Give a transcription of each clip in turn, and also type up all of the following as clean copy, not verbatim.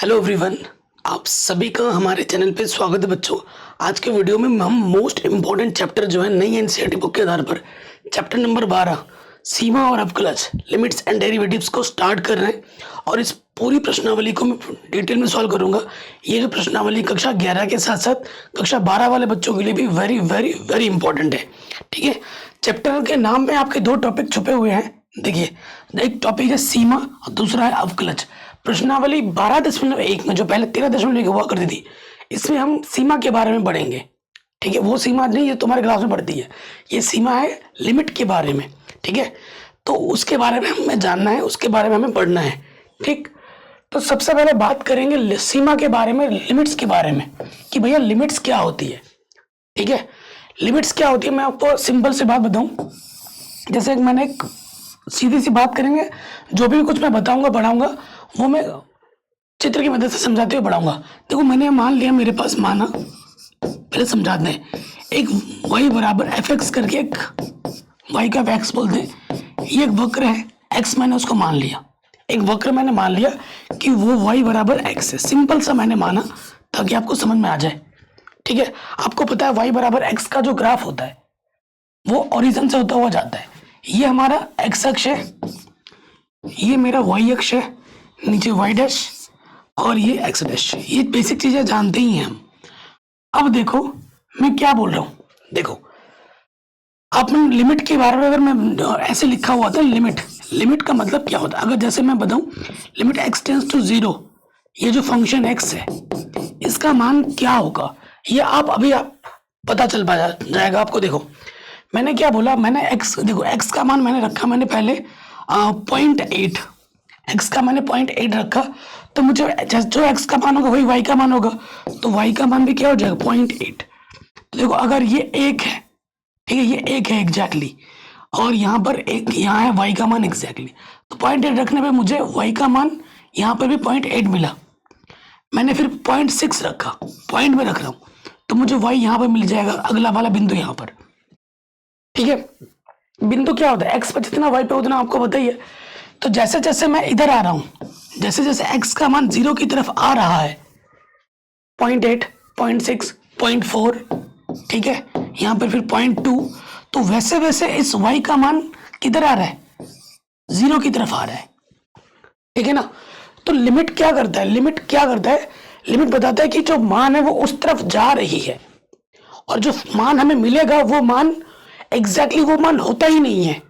Hello everyone, आप सभी का हमारे चैनल पे स्वागत है बच्चों। आज के वीडियो में हम मोस्ट इम्पॉर्टेंट चैप्टर जो है नई एनसीईआरटी बुक के आधार पर चैप्टर नंबर 12 सीमा और अवकलज लिमिट्स एंड डेरिवेटिव्स को स्टार्ट कर रहे हैं और इस पूरी प्रश्नावली को मैं डिटेल में सॉल्व करूंगा। ये जो प्रश्नावली कक्षा 11 के साथ साथ कक्षा 12 वाले बच्चों के लिए भी वेरी वेरी वेरी इंपॉर्टेंट है। ठीक है, चैप्टर के नाम में आपके दो टॉपिक छुपे हुए हैं। देखिए, एक टॉपिक है सीमा और दूसरा है अवकलज। प्रश्नावली 12.1 में जो पहले 13.1 हुआ करती थी, इसमें हम सीमा के बारे में पढ़ेंगे। ठीक है, वो सीमा नहीं ये तुम्हारे क्लास में पढ़ती है, ये सीमा है लिमिट के बारे में। ठीक है, तो उसके बारे में हमें जानना है, उसके बारे में हमें पढ़ना है। ठीक, तो सबसे पहले बात करेंगे सीमा के बारे में, लिमिट्स के बारे में कि भैया लिमिट्स क्या होती है। ठीक है, लिमिट्स क्या होती है मैं आपको सिंपल सी बात बताऊं। जैसे मैंने एक सीधी सी बात करेंगे, जो भी कुछ मैं बताऊंगा पढ़ाऊंगा वो मैं चित्र की मदद से समझाते हुए पढ़ाऊंगा। देखो, मैंने मान लिया, मेरे पास माना, पहले समझाते हैं, एक y बराबर एफ एक्स करके एक y का एक्स बोलते हैं, ये एक वक्र है x, मैंने उसको मान लिया, एक वक्र मैंने मान लिया कि वो y बराबर x है। सिंपल सा मैंने माना ताकि आपको समझ में आ जाए। ठीक है, आपको पता है y बराबर x का जो ग्राफ होता है वो ओरिजिन से होता हुआ जाता है। ये हमारा x अक्ष है, ये मेरा y अक्ष है, नीचे y डैश और ये x डैश। ये बेसिक चीजें जानते ही हैं हम। अब देखो मैं क्या बोल रहा हूं। देखो, आपने लिमिट के बारे में, अगर मैं ऐसे लिखा हुआ था लिमिट, लिमिट का मतलब क्या होता है, अगर जैसे मैं बताऊं लिमिट x टेंड्स टू 0, ये जो फंक्शन x है इसका मान क्या होगा, ये आप पता चल पा जाएगा आपको। देखो मैंने क्या बोला, मैंने x, देखो x का मान मैंने रखा, मैंने पहले 0.8, x का मैंने 0.8 रखा, तो मुझे जो x का मान होगा वही y का मान होगा, तो y का मान भी क्या हो जाएगा 0.8। तो देखो अगर ये 1 है, ठीक है, ये 1 है एग्जैक्टली, और यहाँ पर एक यहाँ है y का मान एग्जैक्टली, तो 0.8 रखने पे मुझे y का मान यहाँ पर भी 0.8 मिला। मैंने फिर 0.6 रखा, पॉइंट में रख रहा हूँ, तो मुझे y यहाँ पर मिल जाएगा, अगला वाला बिंदु यहाँ पर। ठीक है, बिंदु क्या होता है, x पर जितना y पे उतना आपको पता ही है। तो जैसे जैसे मैं इधर आ रहा हूं, जैसे जैसे x का मान 0 की तरफ आ रहा है, 0.8, 0.6, 0.4, ठीक है, यहां पर फिर 0.2, तो वैसे वैसे इस y का मान किधर आ रहा है, 0 की तरफ आ रहा है। ठीक है ना, तो लिमिट क्या करता है, लिमिट बताता है कि जो मान है वो उस तरफ जा रही है, और जो मान हमें मिलेगा वो मान एग्जैक्टली वो मान होता ही नहीं है,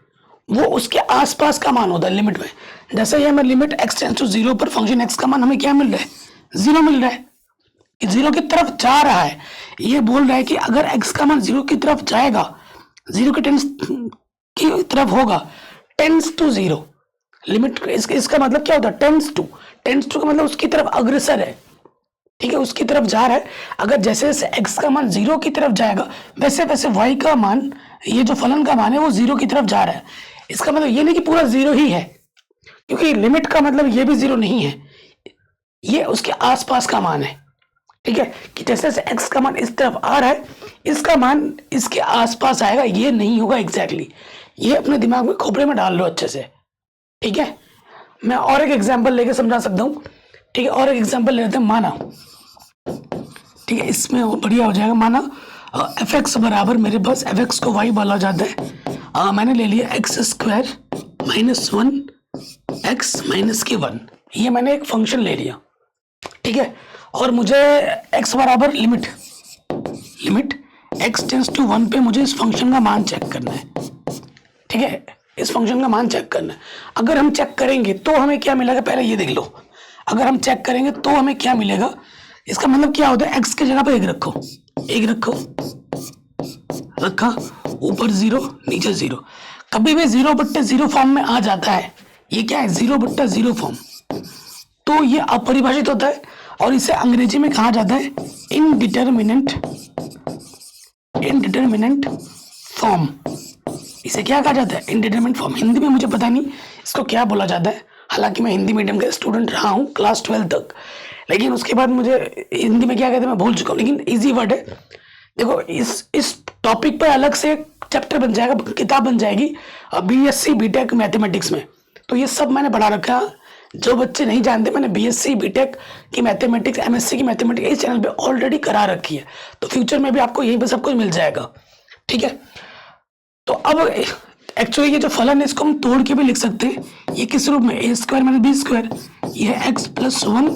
वो उसके आसपास का मान होता है लिमिट में। जैसे ये हमें लिमिट x टेंड्स टू 0 पर फंक्शन x का मान हमें क्या मिल रहा है, 0 मिल रहा है, 0 की तरफ जा रहा है। ये बोल रहा है कि अगर x का मान 0 की तरफ जाएगा, 0 के टेंस की तरफ होगा, टेंस टू 0, लिमिट इसका मतलब क्या होता है, टेंस टू का मतलब उसकी तरफ अग्रसर है। ठीक है, उसकी तरफ जा रहा है। अगर जैसे जैसे x का मान 0 की तरफ जाएगा, वैसे वैसे y का मान, ये जो फलन का मान है वो 0 की तरफ जा रहा है। इसका मतलब ये नहीं कि पूरा 0 ही है, क्योंकि लिमिट का मतलब ये भी 0 नहीं है, ये उसके आसपास का मान है। ठीक है, कि जैसे जैसे x का मान इस तरफ आ रहा है, इसका मान इसके आसपास आएगा, ये नहीं होगा एग्जैक्टली। ये अपने दिमाग में, खोपड़े में डाल लो अच्छे से। ठीक है, मैं और एक एग्जाम्पल लेके समझा सकता हूँ। ठीक है, और एक एग्जाम्पल ले लेते हैं, माना, ठीक है, इसमें बढ़िया हो जाएगा। माना एफ एक्स बराबर, मेरे पास एफ एक्स को वाई बोला जाता है, मैंने ले लिया x square minus 1 x minus के 1, ये मैंने एक फंक्शन ले लिया। ठीक है, और मुझे एक्स बराबर लिमिट एक्स टेंड्स टू 1 पे मुझे इस फंक्शन का मान चेक करना है। ठीक है, इस फंक्शन का मान चेक करना है। अगर हम चेक करेंगे तो हमें क्या मिलेगा, पहले ये देख लो, अगर हम चेक करेंगे तो हमें क्या मिलेगा, इसका मतलब क्या होता है, एक्स की जगह पे एक रखो, रखा, ऊपर 0 नीचे 0, कभी भी 0/0 फॉर्म में आ जाता है। ये क्या है, 0/0 फॉर्म, तो ये अपरिभाषित होता है, और इसे अंग्रेजी में कहा जाता है इनडिटरमिनेंट फॉर्म। इसे क्या कहा जाता है, इनडिटरमिनेंट फॉर्म। हिंदी में मुझे पता नहीं इसको क्या बोला जाता है, हालांकि मैं हिंदी मीडियम का स्टूडेंट रहा हूँ क्लास 12 तक, लेकिन उसके बाद मुझे हिंदी में क्या कहते हैं मैं भूल चुका हूँ, लेकिन इजी वर्ड है। देखो, इस टॉपिक पर अलग से चैप्टर बन जाएगा, किताब बन जाएगी बीएससी बीटेक मैथमेटिक्स में, तो ये सब मैंने पढ़ा रखा जो बच्चे नहीं जानते, मैंने बीएससी बीटेक की मैथमेटिक्स, एमएससी की मैथमेटिक्स इस चैनल पे ऑलरेडी करा रखी है, तो फ्यूचर में भी आपको यहीं पे सब कुछ मिल जाएगा, ठीक है। तो अब एक्चुअली ये जो फलन है इसको हम तोड़ के भी लिख सकते हैं। ये किस रूप में, ए स्क्वायर माइनस बी स्क्वायर, ये है एक्स प्लस 1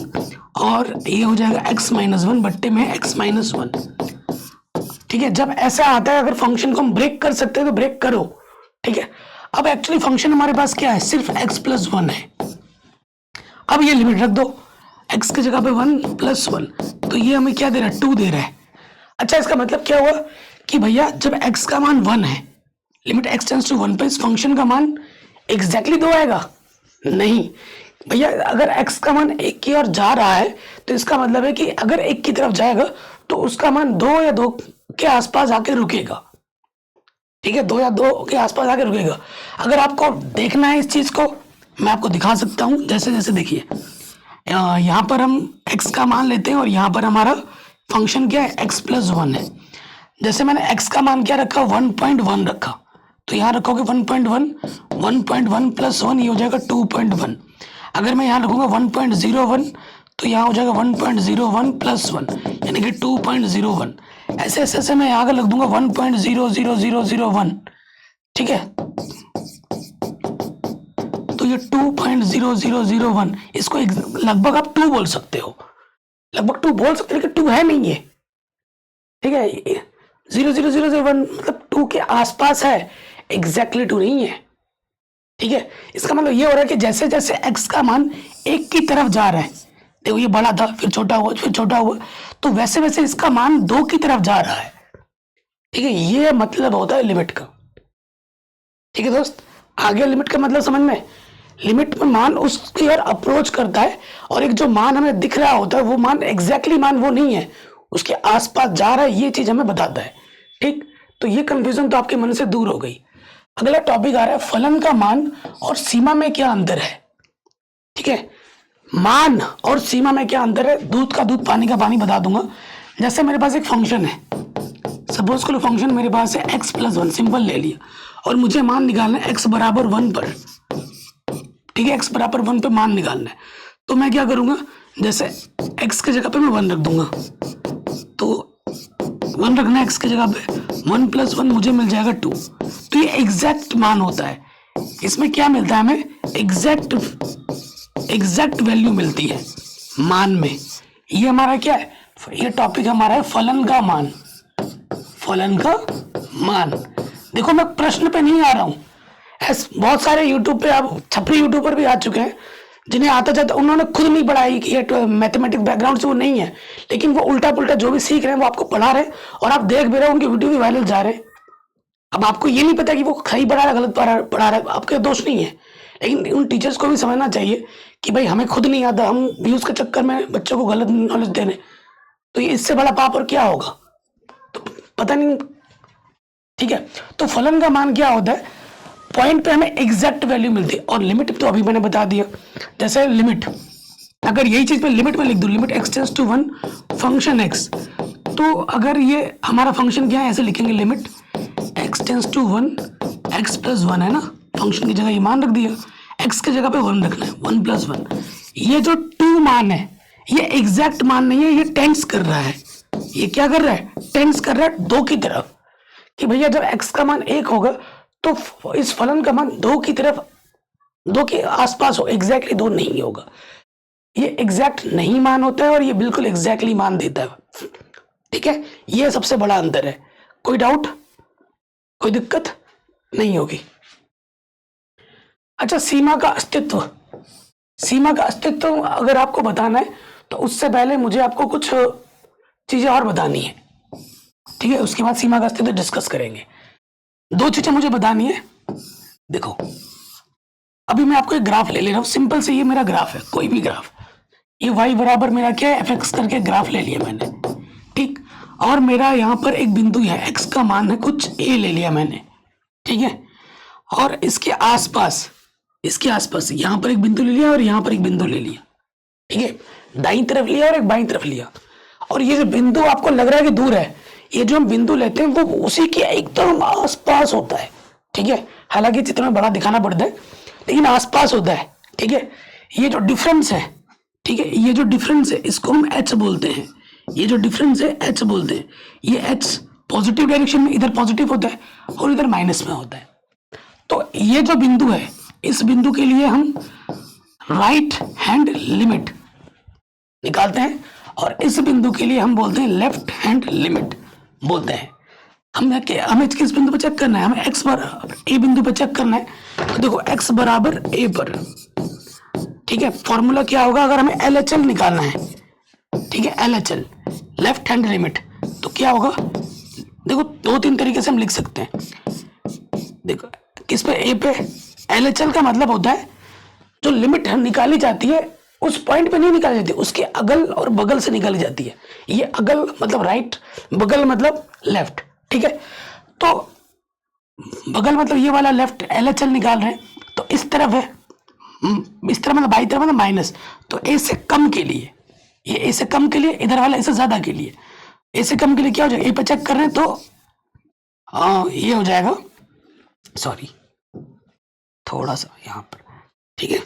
और ये हो जाएगा एक्स माइनस 1 बट्टे में एक्स माइनस 1, ठीक है। जब ऐसा आता है, अगर फंक्शन को हम ब्रेक कर सकते हैं तो ब्रेक करो, ठीक है। अब एक्चुअली फंक्शन हमारे पास क्या है, सिर्फ एक्स प्लस 1 है। अब ये लिमिट रख दो, एक्स की जगह पे 1 प्लस 1, तो ये हमें क्या दे रहा है, 2 दे रहा है। अच्छा, इसका मतलब क्या हुआ कि भैया जब x का मान 1 है, लिमिट x टेंड्स टू 1 पे इस फंक्शन का मान एग्जैक्टली 2 आएगा? नहीं भैया, अगर x का मान 1 की ओर जा रहा है तो इसका मतलब है कि अगर 1 की तरफ जाएगा तो उसका मान 2 या 2 के आसपास आके रुकेगा, ठीक है, 2 या 2 के आसपास आके रुकेगा। अगर आपको देखना है इस चीज को, मैं आपको दिखा सकता हूँ। जैसे जैसे देखिए, यहाँ पर हम x का मान लेते हैं और यहाँ पर हमारा फंक्शन क्या है, x प्लस 1 है। जैसे मैंने x का मान क्या रखा, 1.1 रखा, तो यहाँ रखोगे 1.1, 1.1 प्लस 1 ये हो जाएगा 2.1। अगर मैं यहाँ रखूंगा 1.01 तो यहाँ हो जाएगा 1.01 प्लस 1 यानी कि 2.01। ऐसे ऐसे ऐसे मैं यहाँ का लग दूंगा 1.00001, ठीक है। तो ये 2.0001, इसको लगभग आप 2 बोल सकते हो, लगभग 2 बोल सकते हो, लेकिन 2 है नहीं ये, ठीक है। 0.0001 मतलब 2 के आसपास है, एग्जैक्टली 2 नहीं है, ठीक है। इसका मतलब ये हो रहा है कि जैसे जैसे x का मान 1 की तरफ जा रहा है, देखो ये बड़ा था फिर छोटा हुआ फिर छोटा हुआ, तो वैसे वैसे इसका मान 2 की तरफ जा रहा है, ठीक है। ये मतलब होता है लिमिट का, ठीक है दोस्त। आगे लिमिट का मतलब समझ में, लिमिट में मान उसकी ओर अप्रोच करता है और एक जो मान हमें दिख रहा होता है वो मान एग्जैक्टली मान वो नहीं है, उसके आसपास जा रहा है, ये चीज हमें बताता है, ठीक। तो ये कंफ्यूजन तो आपके मन से दूर हो गई। अगला टॉपिक आ रहा है फलन का मान और सीमा में क्या अंतर है, ठीक है। मान और सीमा में क्या अंतर है, दूध का दूध पानी का पानी बता दूंगा। जैसे मेरे पास एक फंक्शन है, सपोज करो फंक्शन मेरे पास है x प्लस 1, सिंपल ले लिया, और मुझे मान निकालना है x बराबर 1 पर, ठीक है, x बराबर 1 पे मान निकालना है। तो मैं क्या करूंगा, जैसे x की जगह पे मैं 1 रख दूंगा, तो 1 रखना है x की जगह पे, 1 प्लस 1 मुझे मिल जाएगा 2। तो ये एग्जैक्ट मान होता है, इसमें क्या मिलता है हमें, एग्जैक्ट वैल्यू मिलती है मान में। ये हमारा क्या है, ये टॉपिक हमारा है फलन का मान, फलन का मान। देखो मैं प्रश्न पे नहीं आ रहा हूँ, बहुत सारे यूट्यूब पे आप छपरी यूट्यूबर भी आ चुके हैं जिन्हें आता जाता, उन्होंने खुद नहीं पढ़ाई कि ये मैथमेटिक्स बैकग्राउंड से वो नहीं है, लेकिन वो उल्टा पुल्टा जो भी सीख रहे हैं वो आपको पढ़ा रहे हैं और आप देख भी रहे हो, उनकी वीडियो भी वायरल जा रहे हैं। अब आपको ये नहीं पता कि वो सही पढ़ा रहा है गलत पढ़ा रहा है, आपका दोष नहीं है, लेकिन उन टीचर्स को भी समझना चाहिए कि भाई हमें खुद नहीं आता, हम व्यूज के चक्कर में बच्चों को गलत नॉलेज दे रहे, तो ये इससे बड़ा पाप और क्या होगा, तो पता नहीं, ठीक है। तो फलन का मान क्या होता है, पॉइंट पे हमें एग्जैक्ट वैल्यू मिलती है, और लिमिट तो अभी मैंने बता दिया। जैसे लिमिट, अगर यही चीज मैं लिमिट में लिख दूं, limit x tends to 1 function x, तो अगर ये हमारा फंक्शन क्या है, ऐसे लिखेंगे limit x tends to 1 x plus 1 है ना, फंक्शन की जगह ये मान रख दिया, x की जगह पे 1 रखना है, 1 प्लस 1। ये जो 2 मान है ये एग्जैक्ट मान नहीं है, ये टेंस कर रहा है, ये क्या कर रहा है, टेंस कर रहा है 2 की तरफ, कि भैया जब x का मान 1 होगा तो इस फलन का मान 2 की तरफ, 2 के आसपास हो, एग्जैक्टली 2 नहीं होगा। ये एग्जैक्ट नहीं मान होता है और ये बिल्कुल एग्जैक्टली मान देता है, ठीक है। ये सबसे बड़ा अंतर है। कोई डाउट, कोई दिक्कत नहीं होगी। अच्छा, सीमा का अस्तित्व, सीमा का अस्तित्व अगर आपको बताना है तो उससे पहले मुझे आपको कुछ चीजें और बतानी है, ठीक है, उसके बाद सीमा का अस्तित्व डिस्कस करेंगे। 2 चीजें मुझे बतानी है। देखो अभी मैं आपको एक ग्राफ ले रहा हूं, सिंपल से ये मेरा ग्राफ है, कोई भी ग्राफ, ये y बराबर मेरा क्या है, fx करके ग्राफ ले लिया मैंने, ठीक, और मेरा यहाँ पर एक बिंदु है, x का मान है कुछ a ले लिया मैंने, ठीक है, और इसके आसपास यहाँ पर एक बिंदु ले लिया और यहाँ पर एक बिंदु ले लिया, ठीक है, दाईं तरफ लिया और एक बाईं तरफ लिया, और ये जो बिंदु आपको लग रहा है कि दूर है, ये जो हम बिंदु लेते हैं वो उसी के एकदम आसपास होता है, ठीक है, हालांकि चित्र में बड़ा दिखाना पड़ता है लेकिन आसपास होता है, ठीक है। ये जो डिफरेंस है, ठीक है, ये जो डिफरेंस है इसको हम एच बोलते हैं। ये जो डिफरेंस है एच बोलते हैं। ये एच पॉजिटिव डायरेक्शन में इधर पॉजिटिव होता है और इधर माइनस में होता है। तो ये जो बिंदु है, इस बिंदु के लिए हम राइट हैंड लिमिट निकालते हैं और इस बिंदु के लिए हम बोलते हैं लेफ्ट हैंड लिमिट बोलते हैं। हमें किस बिंदु पर चेक करना है? हमें एक्स बराबर ए बिंदु पर चेक करना है। तो देखो एक्स बराबर ए पर, ठीक है, फॉर्मूला क्या होगा अगर हमें एल एच एल निकालना है? ठीक है, L H L left hand limit, तो क्या होगा? देखो दो तीन तरीके से हम लिख सकते हैं। देखो किस पे? ए पे। एल एच एल का मतलब होता है जो लिमिट निकाली जाती है उस पॉइंट पे नहीं निकाली जाती, उसके अगल और बगल से निकाली जाती है। ये अगल मतलब राइट, बगल मतलब लेफ्ट, ठीक है। तो बगल मतलब ये वाला लेफ्ट, एल एच एल निकाल रहे हैं तो इस तरफ है, इस तरफ मतलब बाई तरफ मतलब माइनस, तो ए से कम के लिए, ये ए से कम के लिए, इधर वाला ए से ज्यादा के लिए। ए से कम के लिए क्या हो जाएगा? ए पे चेक कर रहे हैं तो ये हो जाएगा, सॉरी थोड़ा सा यहाँ पर, ठीक है,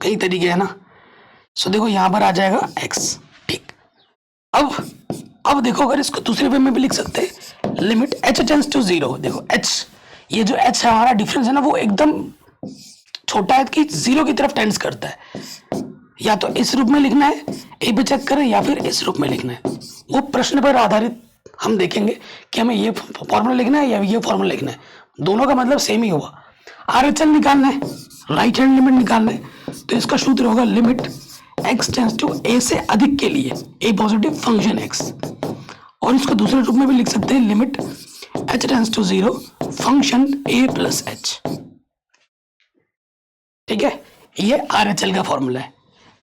कई तरीके है ना। सो देखो यहाँ पर आ जाएगा एक्स, ठीक। अब देखो अगर इसको दूसरे वे में भी लिख सकते हैं, limit h tends to zero. देखो एच, ये जो एच है हमारा डिफरेंस है ना, वो एकदम छोटा है कि जीरो की तरफ टेंड्स करता है। या तो इस रूप में लिखना है, ए पे चेक करें, या फिर इस रूप में लिखना है। वो प्रश्न पर आधारित हम देखेंगे कि हमें ये फॉर्मूला लिखना है या ये फॉर्मूला लिखना है। दोनों का मतलब सेम ही हुआ। आर एच एल निकालना है, राइट हैंड लिमिट निकालना है, तो इसका सूत्र होगा लिमिट एक्स टेंड्स टू ए से अधिक के लिए ए पॉजिटिव फंक्शन एक्स। और इसको दूसरे रूप में भी लिख सकते हैं, limit h tends to zero function a plus h, ठीक है। ये आर एच एल का फॉर्मूला है,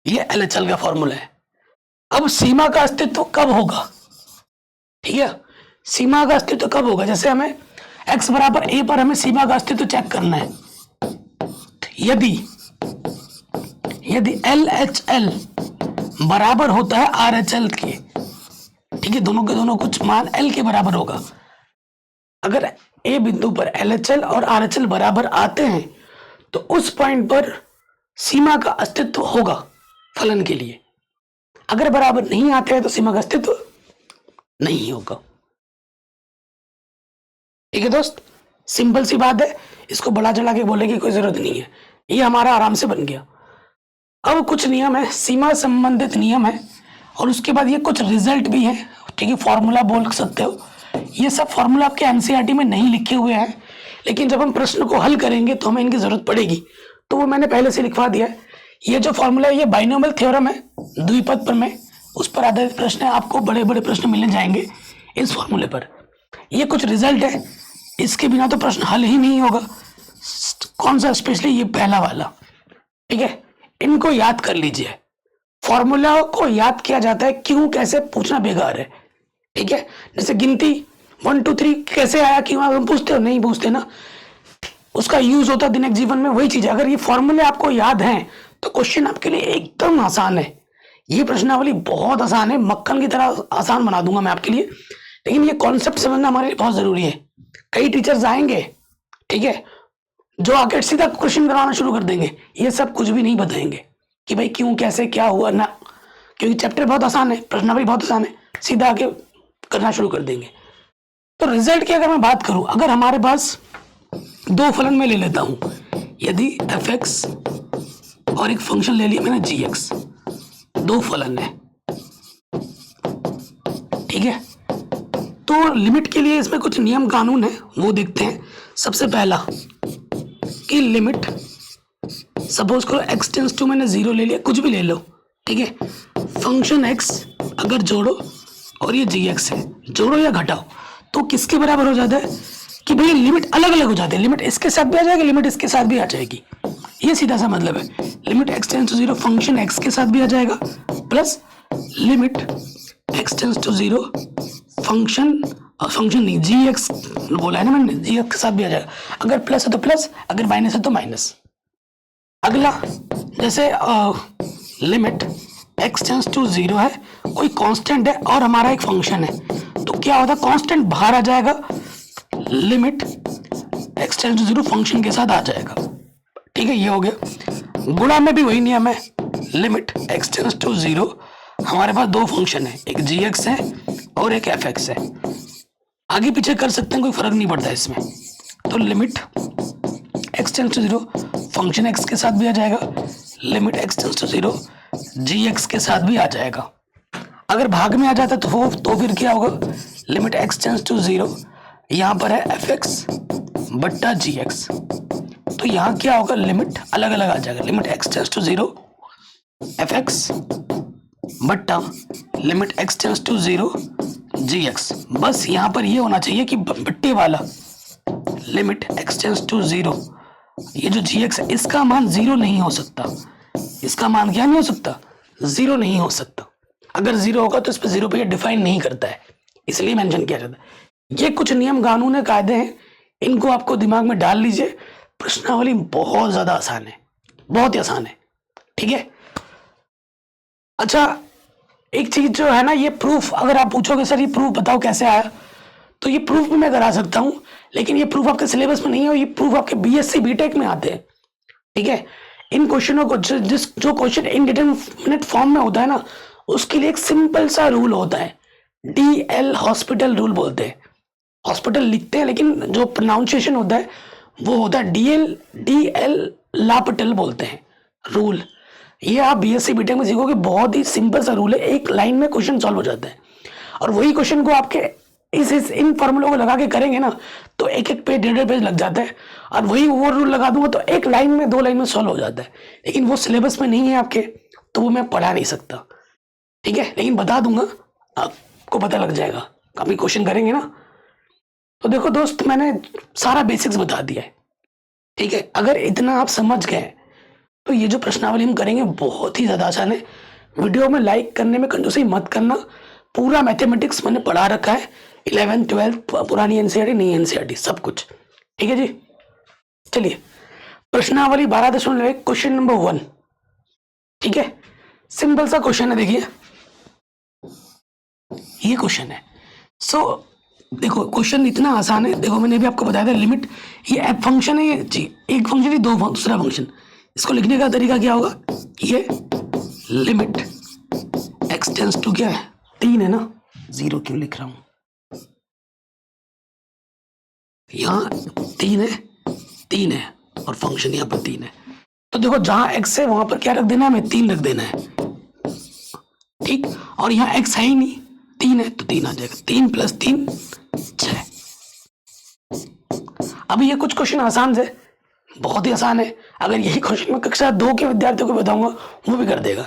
ये एल एच एल का फॉर्मूला है। अब सीमा का अस्तित्व कब होगा? ठीक है, सीमा का अस्तित्व कब होगा? जैसे हमें x बराबर a पर हमें सीमा का अस्तित्व चेक करना है। यदि एल एच एल बराबर होता है आर एच एल के, ठीक है, दोनों के दोनों कुछ मान एल के बराबर होगा। अगर ए बिंदु पर एल एच एल और आर एच एल बराबर आते हैं तो उस पॉइंट पर सीमा का अस्तित्व होगा फलन के लिए। अगर बराबर नहीं आते हैं तो सीमा का अस्तित्व नहीं होगा। ठीक है दोस्त, सिंपल सी बात है, इसको बढ़ा चढ़ा के बोलने की कोई जरूरत नहीं है, ये हमारा आराम से बन गया। अब कुछ नियम है, सीमा संबंधित नियम है, और उसके बाद ये कुछ रिजल्ट भी है, ठीक है, फॉर्मूला बोल सकते हो। ये सब फॉर्मूला आपके एनसीईआरटी में नहीं लिखे हुए हैं, लेकिन जब हम प्रश्न को हल करेंगे तो हमें इनकी जरूरत पड़ेगी, तो वो मैंने पहले से लिखवा दिया है। ये जो फॉर्मूला है ये बाइनोमियल थ्योरम है, द्विपद प्रमेय, उस पर आधारित प्रश्न है। आपको बड़े बड़े प्रश्न मिलने जाएंगे इस फॉर्मूले पर। ये कुछ रिजल्ट है, इसके बिना तो प्रश्न हल ही नहीं होगा। कौन सा? स्पेशली ये पहला वाला, ठीक है, इनको याद कर लीजिए। फॉर्मूला को याद किया जाता है, क्यों कैसे पूछना बेकार है, ठीक है। जैसे गिनती 1 2 3 कैसे आया, क्यों हम पूछते हो? नहीं पूछते ना, उसका यूज होता है दैनिक जीवन में, वही चीज है। अगर ये फॉर्मूले आपको याद हैं तो क्वेश्चन आपके लिए एकदम आसान है। ये प्रश्नावली बहुत आसान है, मक्खन की तरह आसान बना दूंगा मैं आपके लिए, लेकिन ये कॉन्सेप्ट समझना हमारे लिए बहुत जरूरी है। कई टीचर्स आएंगे, ठीक है, जो आके सीधा क्वेश्चन करवाना शुरू कर देंगे, ये सब कुछ भी नहीं बताएंगे कि भाई क्यों कैसे क्या हुआ ना, क्योंकि चैप्टर बहुत आसान है, प्रश्नावली बहुत आसान है, सीधा आके करना शुरू कर देंगे। तो रिजल्ट की अगर मैं बात करूं, अगर हमारे पास दो फलन में ले लेता हूं, यदि एफ एक्स और एक फंक्शन ले लिया मैंने जी एक्स, दो फलन है, ठीक है, तो लिमिट के लिए इसमें कुछ नियम कानून है, वो देखते हैं। सबसे पहला कि लिमिट, सपोज करो एक्स टेंड्स टू, मैंने जीरो ले लिया, कुछ भी ले लो, ठीक है, फंक्शन एक्स अगर जोड़ो और ये जी एक्स है, जोड़ो या घटाओ, तो किसके बराबर हो जाता है कि भाई लिमिट अलग अलग हो जाती है। लिमिट इसके साथ भी आ जाएगी, लिमिट इसके साथ भी आ जाएगी, ये सीधा सा मतलब है। Limit x tends to zero function x के साथ भी आ जाएगा, plus limit x tends to zero function नहीं, जी एक्स बोला है ना मैंने, जी एक्स के साथ भी आ जाएगा। अगर प्लस है तो प्लस, अगर माइनस है तो माइनस। अगला, जैसे limit x tends to zero है, कोई कांस्टेंट है और हमारा एक फंक्शन है, तो क्या होता है, कांस्टेंट बाहर आ जाएगा, limit x tends to zero function के साथ आ जाएगा, ठीक है, ये हो गया। गुणा में भी वही नियम है, लिमिट एक्स टेंड्स टू 0। हमारे पास दो फंक्शन है, एक जी एक्स है और एक एफ एक्स है। आगे पीछे कर सकते हैं, कोई फर्क नहीं पड़ता इसमें। तो limit x tends to 0 function x के साथ भी आ जाएगा, limit x tends to 0 g x के साथ भी आ जाएगा। अगर भाग में आ जाता तो फिर क्या होगा, लिमिट एक्स टेंड्स टू 0, यहाँ पर है एफ एक्स बट्टा जी एक्स, तो यहाँ क्या होगा, लिमिट अलग अलग आ जाएगा, limit x tends to 0 f x बट्टा limit x tends to 0 g x. बस यहाँ पर ये होना चाहिए कि बट्टे वाला लिमिट एक्स टेंड्स टू 0, ये जो जी एक्स है इसका मान 0 नहीं हो सकता, इसका मान क्या नहीं हो सकता, 0 नहीं हो सकता। अगर 0 होगा तो इस पर 0 पे ये डिफाइन नहीं करता है, इसलिए मेंशन किया जाता है। ये कुछ नियम कानून कायदे हैं, इनको आपको दिमाग में डाल लीजिए। प्रश्नावली बहुत ज्यादा आसान है, बहुत ही आसान है, ठीक है। अच्छा, एक चीज जो है ना, ये प्रूफ, अगर आप पूछोगे सर ये प्रूफ बताओ कैसे आया, तो ये प्रूफ भी मैं करा सकता हूँ, लेकिन ये प्रूफ आपके सिलेबस में नहीं है, ये प्रूफ आपके बीएससी बीटेक में आते हैं, ठीक है। इन क्वेश्चनों को जो क्वेश्चन इनडिटरमिनेट फॉर्म में होता है ना, उसके लिए एक सिंपल सा रूल होता है, DL हॉस्पिटल रूल बोलते हैं। हॉस्पिटल लिखते हैं लेकिन जो प्रोनाउंसिएशन होता है वो होता है DL लापटल बोलते हैं रूल। ये आप बीएससी बीटेक में सीखोगे, बहुत ही सिंपल सा रूल है, एक लाइन में क्वेश्चन सॉल्व हो जाता है। और वही क्वेश्चन को आपके इन फॉर्मूलों को लगा के करेंगे ना, तो एक एक पेज 1.5 पेज लग जाता है, और वही वो रूल लगा दूंगा तो एक लाइन में 2 लाइन में सॉल्व हो जाता है। लेकिन वो सिलेबस में नहीं है आपके, तो वो मैं पढ़ा नहीं सकता, ठीक है। लेकिन बता दूंगा, आपको पता लग जाएगा, कभी क्वेश्चन करेंगे ना। तो देखो दोस्त, मैंने सारा बेसिक्स बता दिया है, ठीक है। अगर इतना आप समझ गए तो ये जो प्रश्नावली हम करेंगे बहुत ही ज्यादा आसान है। वीडियो में लाइक करने में कंजूसी मत करना, पूरा मैथमेटिक्स मैंने पढ़ा रखा है, 11th 12th पुरानी एनसीईआरटी नई एनसीईआरटी सब कुछ, ठीक है जी। चलिए प्रश्नावली 12.1 क्वेश्चन नंबर 1, ठीक है। सिंपल सा क्वेश्चन है, देखिए ये क्वेश्चन है। देखो क्वेश्चन इतना आसान है, देखो मैंने भी आपको बताया था, लिमिट ये एफ फंक्शन है, ये जी एक फंक्शन है, दूसरा फंक्शन। इसको लिखने का तरीका क्या होगा, ये लिमिट एक्स टेंड्स टू क्या है 3 है ना, 0 क्यों लिख रहा हूं, यहाँ 3 है और फंक्शन यहाँ पर 3 है। तो देखो जहां एक्स है वहां पर क्या रख देना है, हमें 3 रख देना है, ठीक। और यहाँ एक्स है ही नहीं, 3 है तो 3 आ जाएगा, 3 + 3 6। अब ये कुछ क्वेश्चन आसान से, बहुत ही आसान है। अगर यही क्वेश्चन मैं कक्षा 2 के विद्यार्थियों को बताऊंगा वो भी कर देगा,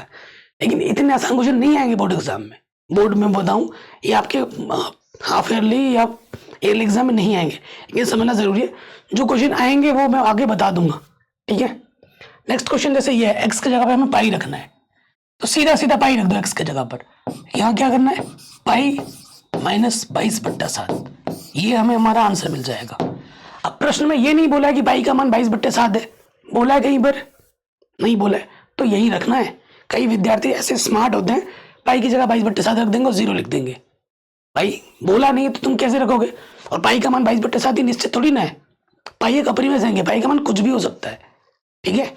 लेकिन इतने आसान क्वेश्चन नहीं आएंगे बोर्ड एग्जाम में। बोर्ड में बताऊं, ये आपके हाफ ईयरली या ईयरली एग्जाम में नहीं आएंगे, ये समझना जरूरी है। जो क्वेश्चन आएंगे वो मैं आगे बता दूंगा, ठीक है। नेक्स्ट क्वेश्चन जैसे ये है, एक्स की जगह पे हमें पाई रखना है, तो सीधा सीधा पाई रख दो एक्स की जगह पर। यहाँ क्या करना है, पाई -22/7, ये हमें हमारा आंसर मिल जाएगा। अब प्रश्न में ये नहीं बोला है कि पाई का मान 22/7 है, बोला है कहीं पर, नहीं बोला है, तो यही रखना है। कई विद्यार्थी ऐसे स्मार्ट होते हैं, पाई की जगह 22/7 रख देंगे और 0 लिख देंगे। भाई बोला नहीं है तो तुम कैसे रखोगे, और पाई का मान 22/7 ही निश्चित थोड़ी ना है, पाई एक अपरिमेय संख्या, पाई का मान कुछ भी हो सकता है, ठीक है।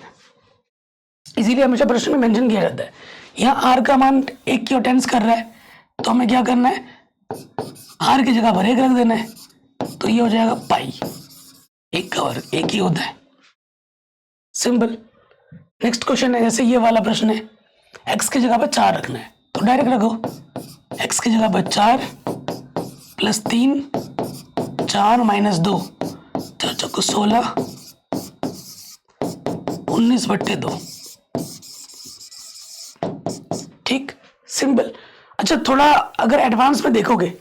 इसीलिए हमेशा प्रश्न में मेंशन किया जाता है। यहाँ r का मान 1 की टेंस कर रहा है, तो हमें क्या करना है, r की जगह पर 1 रख देना है, तो ये हो जाएगा पाई, 1 का वर्ग 1 ही होता है, सिंपल। नेक्स्ट क्वेश्चन है, जैसे ये वाला प्रश्न है, x की जगह पर 4 रखना है, तो डायरेक्ट रखो, x की जगह पर 4 + 3 4 - 2 4 × 16 19/2, ठीक, सिंपल। अच्छा थोड़ा अगर एडवांस में देखोगे,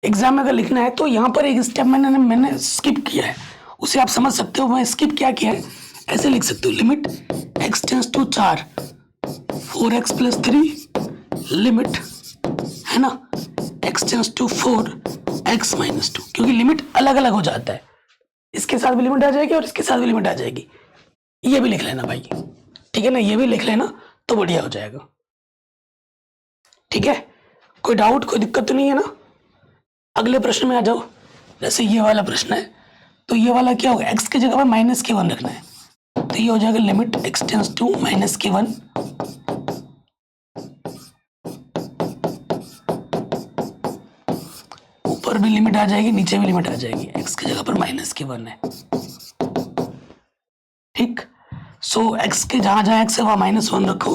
एग्जाम में अगर लिखना है, तो यहाँ पर एक स्टेप मैंने स्किप किया है, उसे आप समझ सकते हो। मैं स्किप क्या किया है, ऐसे लिख सकते हो, limit x tends to 4 4x + 3 लिमिट है ना, x टेंड्स टू 4x - 2, क्योंकि लिमिट अलग अलग हो जाता है, इसके साथ भी लिमिट आ जाएगी और इसके साथ भी लिमिट आ जाएगी। ये भी लिख लेना भाई, ठीक है ना, ये भी लिख लेना तो बढ़िया हो जाएगा, ठीक है। कोई डाउट, कोई दिक्कत तो नहीं है ना। अगले प्रश्न में आ जाओ, जैसे ये वाला प्रश्न है, तो ये वाला क्या होगा, x की जगह पर -1 रखना है, तो तो ये हो जाएगा limit x tends to minus के 1, ऊपर भी लिमिट आ जाएगी, नीचे भी लिमिट आ जाएगी, x की जगह पर माइनस के 1 है। ठीक, सो x के जहां जहां x है वहां -1 रखो।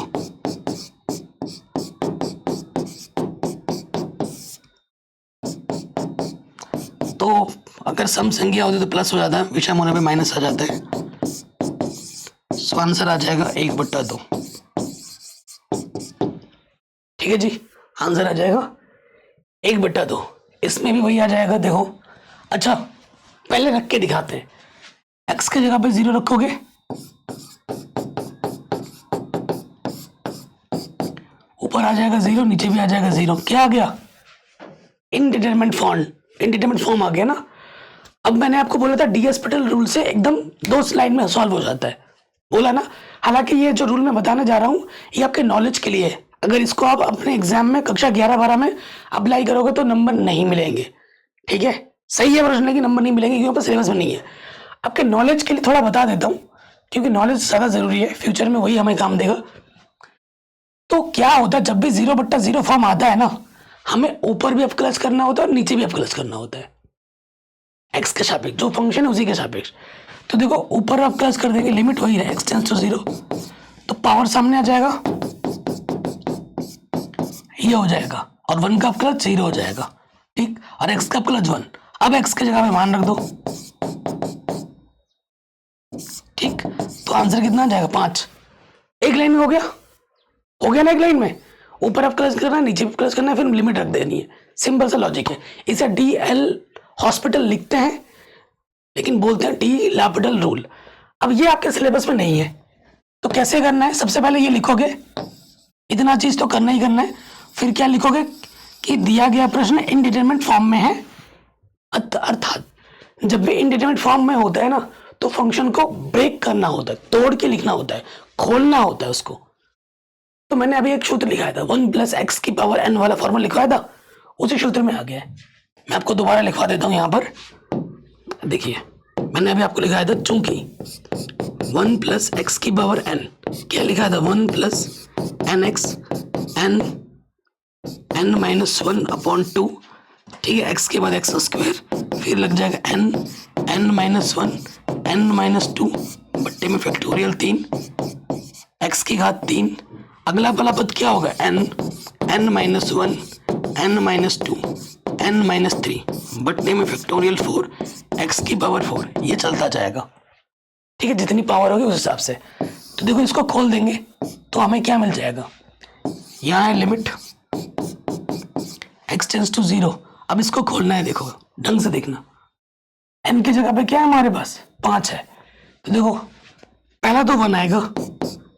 तो अगर सम संख्या होती तो प्लस हो जाता है, विषम होने पे माइनस आ जाता है। सो आंसर आ जाएगा 1/2। ठीक है जी, आंसर आ जाएगा 1/2। इसमें भी वही आ जाएगा, देखो। अच्छा, पहले रख के दिखाते हैं। x की जगह पे 0 रखोगे, ऊपर आ जाएगा 0, नीचे भी आ जाएगा 0। क्या आ गया? इनडिटरमिनेट फॉर्म आ गया ना। अब मैंने आपको बोला था डी हॉस्पिटल रूल से एकदम 2 स्लाइड में सॉल्व हो जाता है, बोला ना। हालांकि ये जो रूल मैं बताने जा रहा हूँ ये आपके नॉलेज के लिए है। अगर इसको आप अपने एग्जाम में कक्षा 11-12 में अप्लाई करोगे तो नंबर नहीं मिलेंगे। ठीक है, सही है प्रश्न की नंबर नहीं मिलेंगे क्योंकि सिलेबस में नहीं है। आपके नॉलेज के लिए थोड़ा बता देता हूँ क्योंकि नॉलेज ज़्यादा जरूरी है, फ्यूचर में वही हमें काम देगा। तो क्या होता है, जब भी 0/0 फॉर्म आता है ना, हमें ऊपर भी अपकलज करना होता है और नीचे भी अपकलज करना होता है। एक्स के सापेक्ष जो फंक्शन है उसी के सापेक्ष। तो देखो, ऊपर अपकलज कर देंगे, लिमिट वही है x टेंस टू 0, तो पावर सामने आ जाएगा, ये हो जाएगा, और 1 का अपकलज 0 हो जाएगा। ठीक, और x का अपकलज 1। अब x की जगह पे मान रख दो। ठीक, तो आंसर कितना आ जाएगा? 5। एक लाइन में हो गया ना। एक लाइन में ऊपर अपकलज करना है, नीचे अपकलज करना है, फिर लिमिट रख देनी है। सिंपल सा लॉजिक है। इसे DL हॉस्पिटल लिखते हैं लेकिन बोलते हैं डी लैपिडल रूल। अब ये आपके सिलेबस में नहीं है तो कैसे करना है? सबसे पहले ये लिखोगे, इतना चीज तो करना ही करना है। फिर क्या लिखोगे कि दिया गया प्रश्न इनडिटरमिनेट फॉर्म में है। अर्थात जब भी इनडिटरमिनेट फॉर्म में होता है ना, तो फंक्शन को ब्रेक करना होता है, तोड़ के लिखना होता है, खोलना होता है उसको। तो मैंने अभी एक सूत्र लिखाया था, 1 + x की पावर n वाला फॉर्मूला लिखवाया था, उसी सूत्र में आ गया है। मैं आपको दोबारा लिखवा देता हूँ यहाँ पर। देखिए, मैंने अभी आपको लिखाया था, चूंकि 1 + x की पावर n, क्या लिखा था? 1 + nx n-1/2। ठीक है, x के बाद x², फिर लग जाएगा n-1 n-2 बट्टे में फैक्टोरियल 3 x की घात 3। अगला वाला पद क्या होगा? n-1 n-2 n-3 बट्टे में फैक्टोरियल 4 x की पावर 4। ये चलता जाएगा। ठीक है, जितनी पावर होगी उस हिसाब से। तो देखो, इसको खोल देंगे तो हमें क्या मिल जाएगा? यहाँ है लिमिट x टेंस टू 0। अब इसको खोलना है, देखो ढंग से देखना। n की जगह पे क्या है हमारे पास? 5 है। तो देखो, पहला तो 1 आएगा,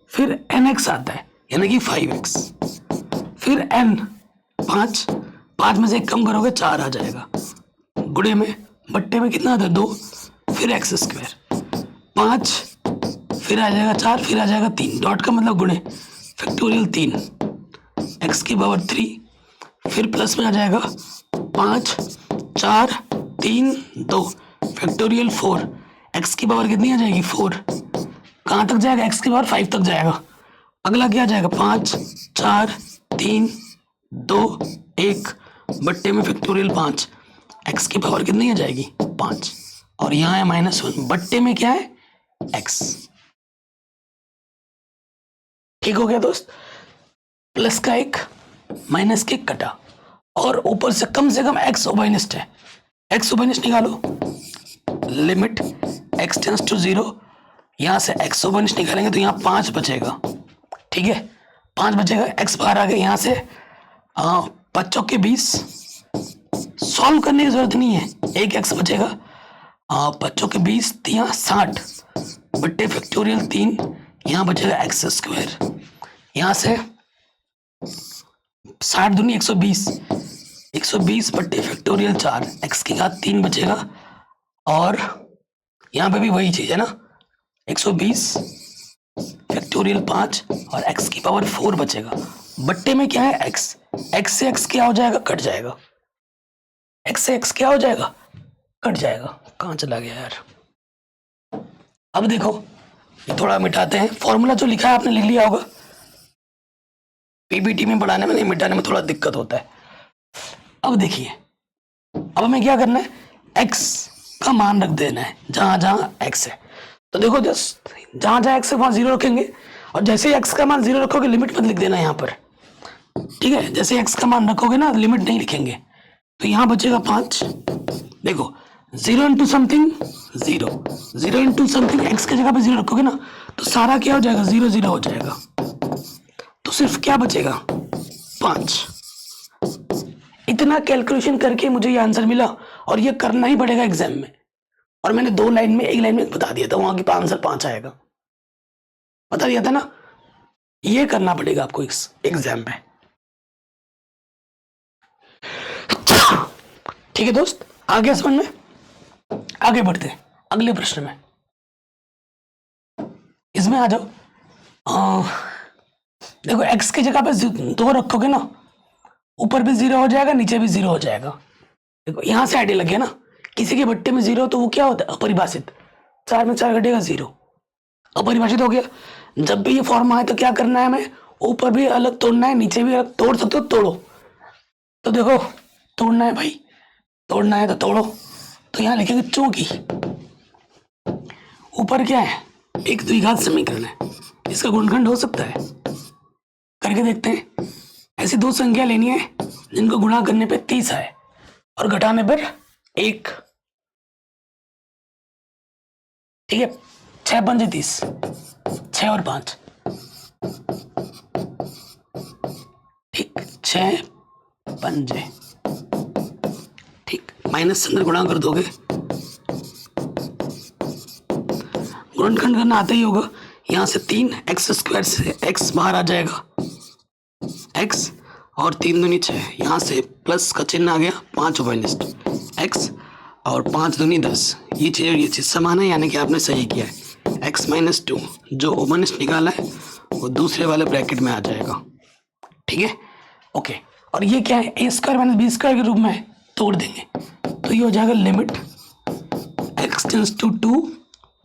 फिर nx आता है यानी कि 5x, फिर n 5 में से 1 कम करोगे 4 आ जाएगा, गुणे में बट्टे में कितना आता है? 2, फिर x², 5, फिर आ जाएगा 4, फिर आ जाएगा 3, डॉट का मतलब गुणे, फैक्टोरियल 3 x की पावर 3, फिर प्लस में आ जाएगा 5, 4, 3, 2 फैक्टोरियल 4 x की पावर कितनी आ जाएगी? 4। कहाँ तक जाएगा? x की पावर 5 तक जाएगा। अगला क्या जाएगा? 5, 4, 3, 2, 1 बट्टे में फैक्टोरियल 5 x की पावर कितनी आ जाएगी? 5। और यहाँ है -1 बट्टे में क्या है? x। ठीक हो गया दोस्त? प्लस का 1 माइनस के कटा, और ऊपर से कम x ओबाइनिस्ट है। x ओबाइनिस्ट निकालो, लिमिट x टेंस टू 0। यहाँ से x ओबाइनिस्ट निकालेंगे तो यहाँ 5 बचेगा। ठीक है, 5 बचेगा, x बाहर आ गए। यहाँ से 5 के 20, सॉल्व करने की जरूरत नहीं है, एक x बचेगा। 5 के 20 यहाँ 60 बट्टे फैक्टोरियल 3, यहाँ बचेगा x²। यहाँ से 60 दूनी 120, 120 बट्टे फैक्टोरियल 4 x की घात 3 बचेगा। और यहाँ पे भी वही चीज है ना, 120 फैक्टोरियल 5 और x की पावर 4 बचेगा। बट्टे में क्या है? x से x क्या हो जाएगा? कट जाएगा। x से x क्या हो जाएगा? कट जाएगा। कहाँ चला गया यार? अब देखो, ये थोड़ा मिटाते हैं, फॉर्मूला जो लिखा है आपने लिख लिया होगा, पीपीटी में पढ़ाने में नहीं, मिटाने में थोड़ा दिक्कत होता है। अब देखिए, अब हमें क्या करना है, x का मान रख देना है जहां जहां x है। तो देखो जस्ट जहां जहां x है वहां 0 रखेंगे, और जैसे ही x का मान 0 रखोगे लिमिट मत लिख देना यहाँ पर, ठीक है। जैसे x का मान रखोगे ना लिमिट नहीं लिखेंगे, तो यहाँ बचेगा 5। देखो 0 into something 0, 0 into something, x की जगह पे 0 रखोगे ना तो सारा क्या हो जाएगा, 0 0 हो जाएगा, तो सिर्फ क्या बचेगा, 5। इतना कैलकुलेशन करके मुझे ये आंसर मिला, और ये करना ही पड़ेगा एग्जाम में। और मैंने 2 लाइन में, 1 लाइन में बता दिया था, वहां की आंसर 5 आएगा, बता दिया था ना। ये करना पड़ेगा आपको इस एग्जाम में, ठीक है दोस्त। आगे समझ में, आगे बढ़ते हैं अगले प्रश्न में। इसमें आ जाओ। देखो x की जगह पे 2 रखोगे ना, ऊपर भी 0 हो जाएगा, नीचे भी 0 हो जाएगा। देखो यहां से आइडिया लग गया ना, किसी के भट्टे में 0 तो वो क्या होता है, अपरिभाषित, 4 में 4 घटेगा 0, अपरिभाषित हो गया। जब भी ये फॉर्म आए तो क्या करना है, हमें ऊपर भी अलग तोड़ना है, नीचे भी अलग, तोड़ सकते हो तोड़ो। तो देखो तोड़ना है भाई, तोड़ना है तो तोड़ो। तो यहाँ लिखेंगे चूंकि ऊपर क्या है, एक द्विघात समीकरण है, इसका गुणनखंड हो सकता है, करके देखते हैं। ऐसी 2 संख्या लेनी है जिनको गुणा करने पे 30 आए और घटाने पर 1, ठीक है। 6 पंजे 30, 6 और 5, ठीक, 6 पंजे, ठीक, माइनस से अंदर गुणा कर दोगे, गुणनखंड करना आता ही होगा। यहां से 3 एक्स स्क्वायर से x बाहर आ जाएगा, x और 3 दूनी 6, यहाँ से प्लस का चिन्ह आ गया, 5 ओवनिस्ट x और 5 दूनी 10, ये चीज़ समान है, यानी कि आपने सही किया है। x माइनस 2 जो ओवनिस्ट निकाला है वो दूसरे वाले ब्रैकेट में आ जाएगा, ठीक है, ओके। और ये क्या है, a square minus B square के रूप में तोड़ देंगे, तो ये हो जाएगा लिमिट x टेंड्स टू 2,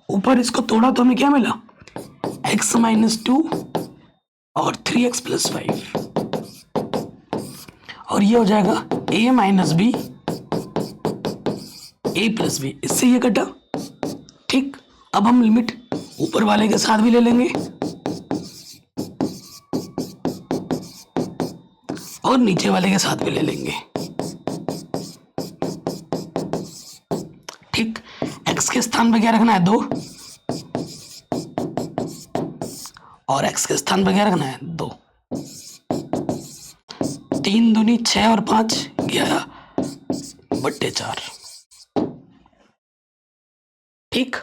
ऊपर इसको तोड़ा तो हमें क्या मिला, x माइनस 2 और 3x प्लस 5, और ये हो जाएगा a minus B, a plus B, इससे ये कटा, ठीक। अब हम लिमिट ऊपर वाले के साथ भी ले लेंगे और नीचे वाले के साथ भी ले लेंगे, ठीक। x के स्थान पे क्या रखना है, 2, और x के स्थान पे क्या रखना है, 2। 3 दूनी 6 और 5 11/4, ठीक।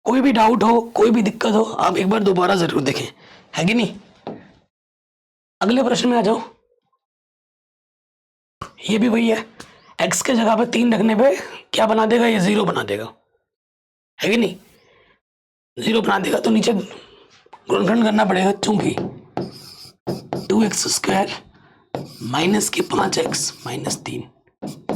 कोई भी डाउट हो, कोई भी दिक्कत हो, आप एक बार दोबारा जरूर देखें, है कि नहीं। अगले प्रश्न में आ जाओ। ये भी वही है, x के जगह पे 3 रखने पे क्या बना देगा, ये 0 बना देगा, है कि नहीं, 0 बना देगा। तो नीचे गुणनखंड करना पड़ेगा, चूंकि 2x स्क्वायर माइनस के 5x माइनस 3,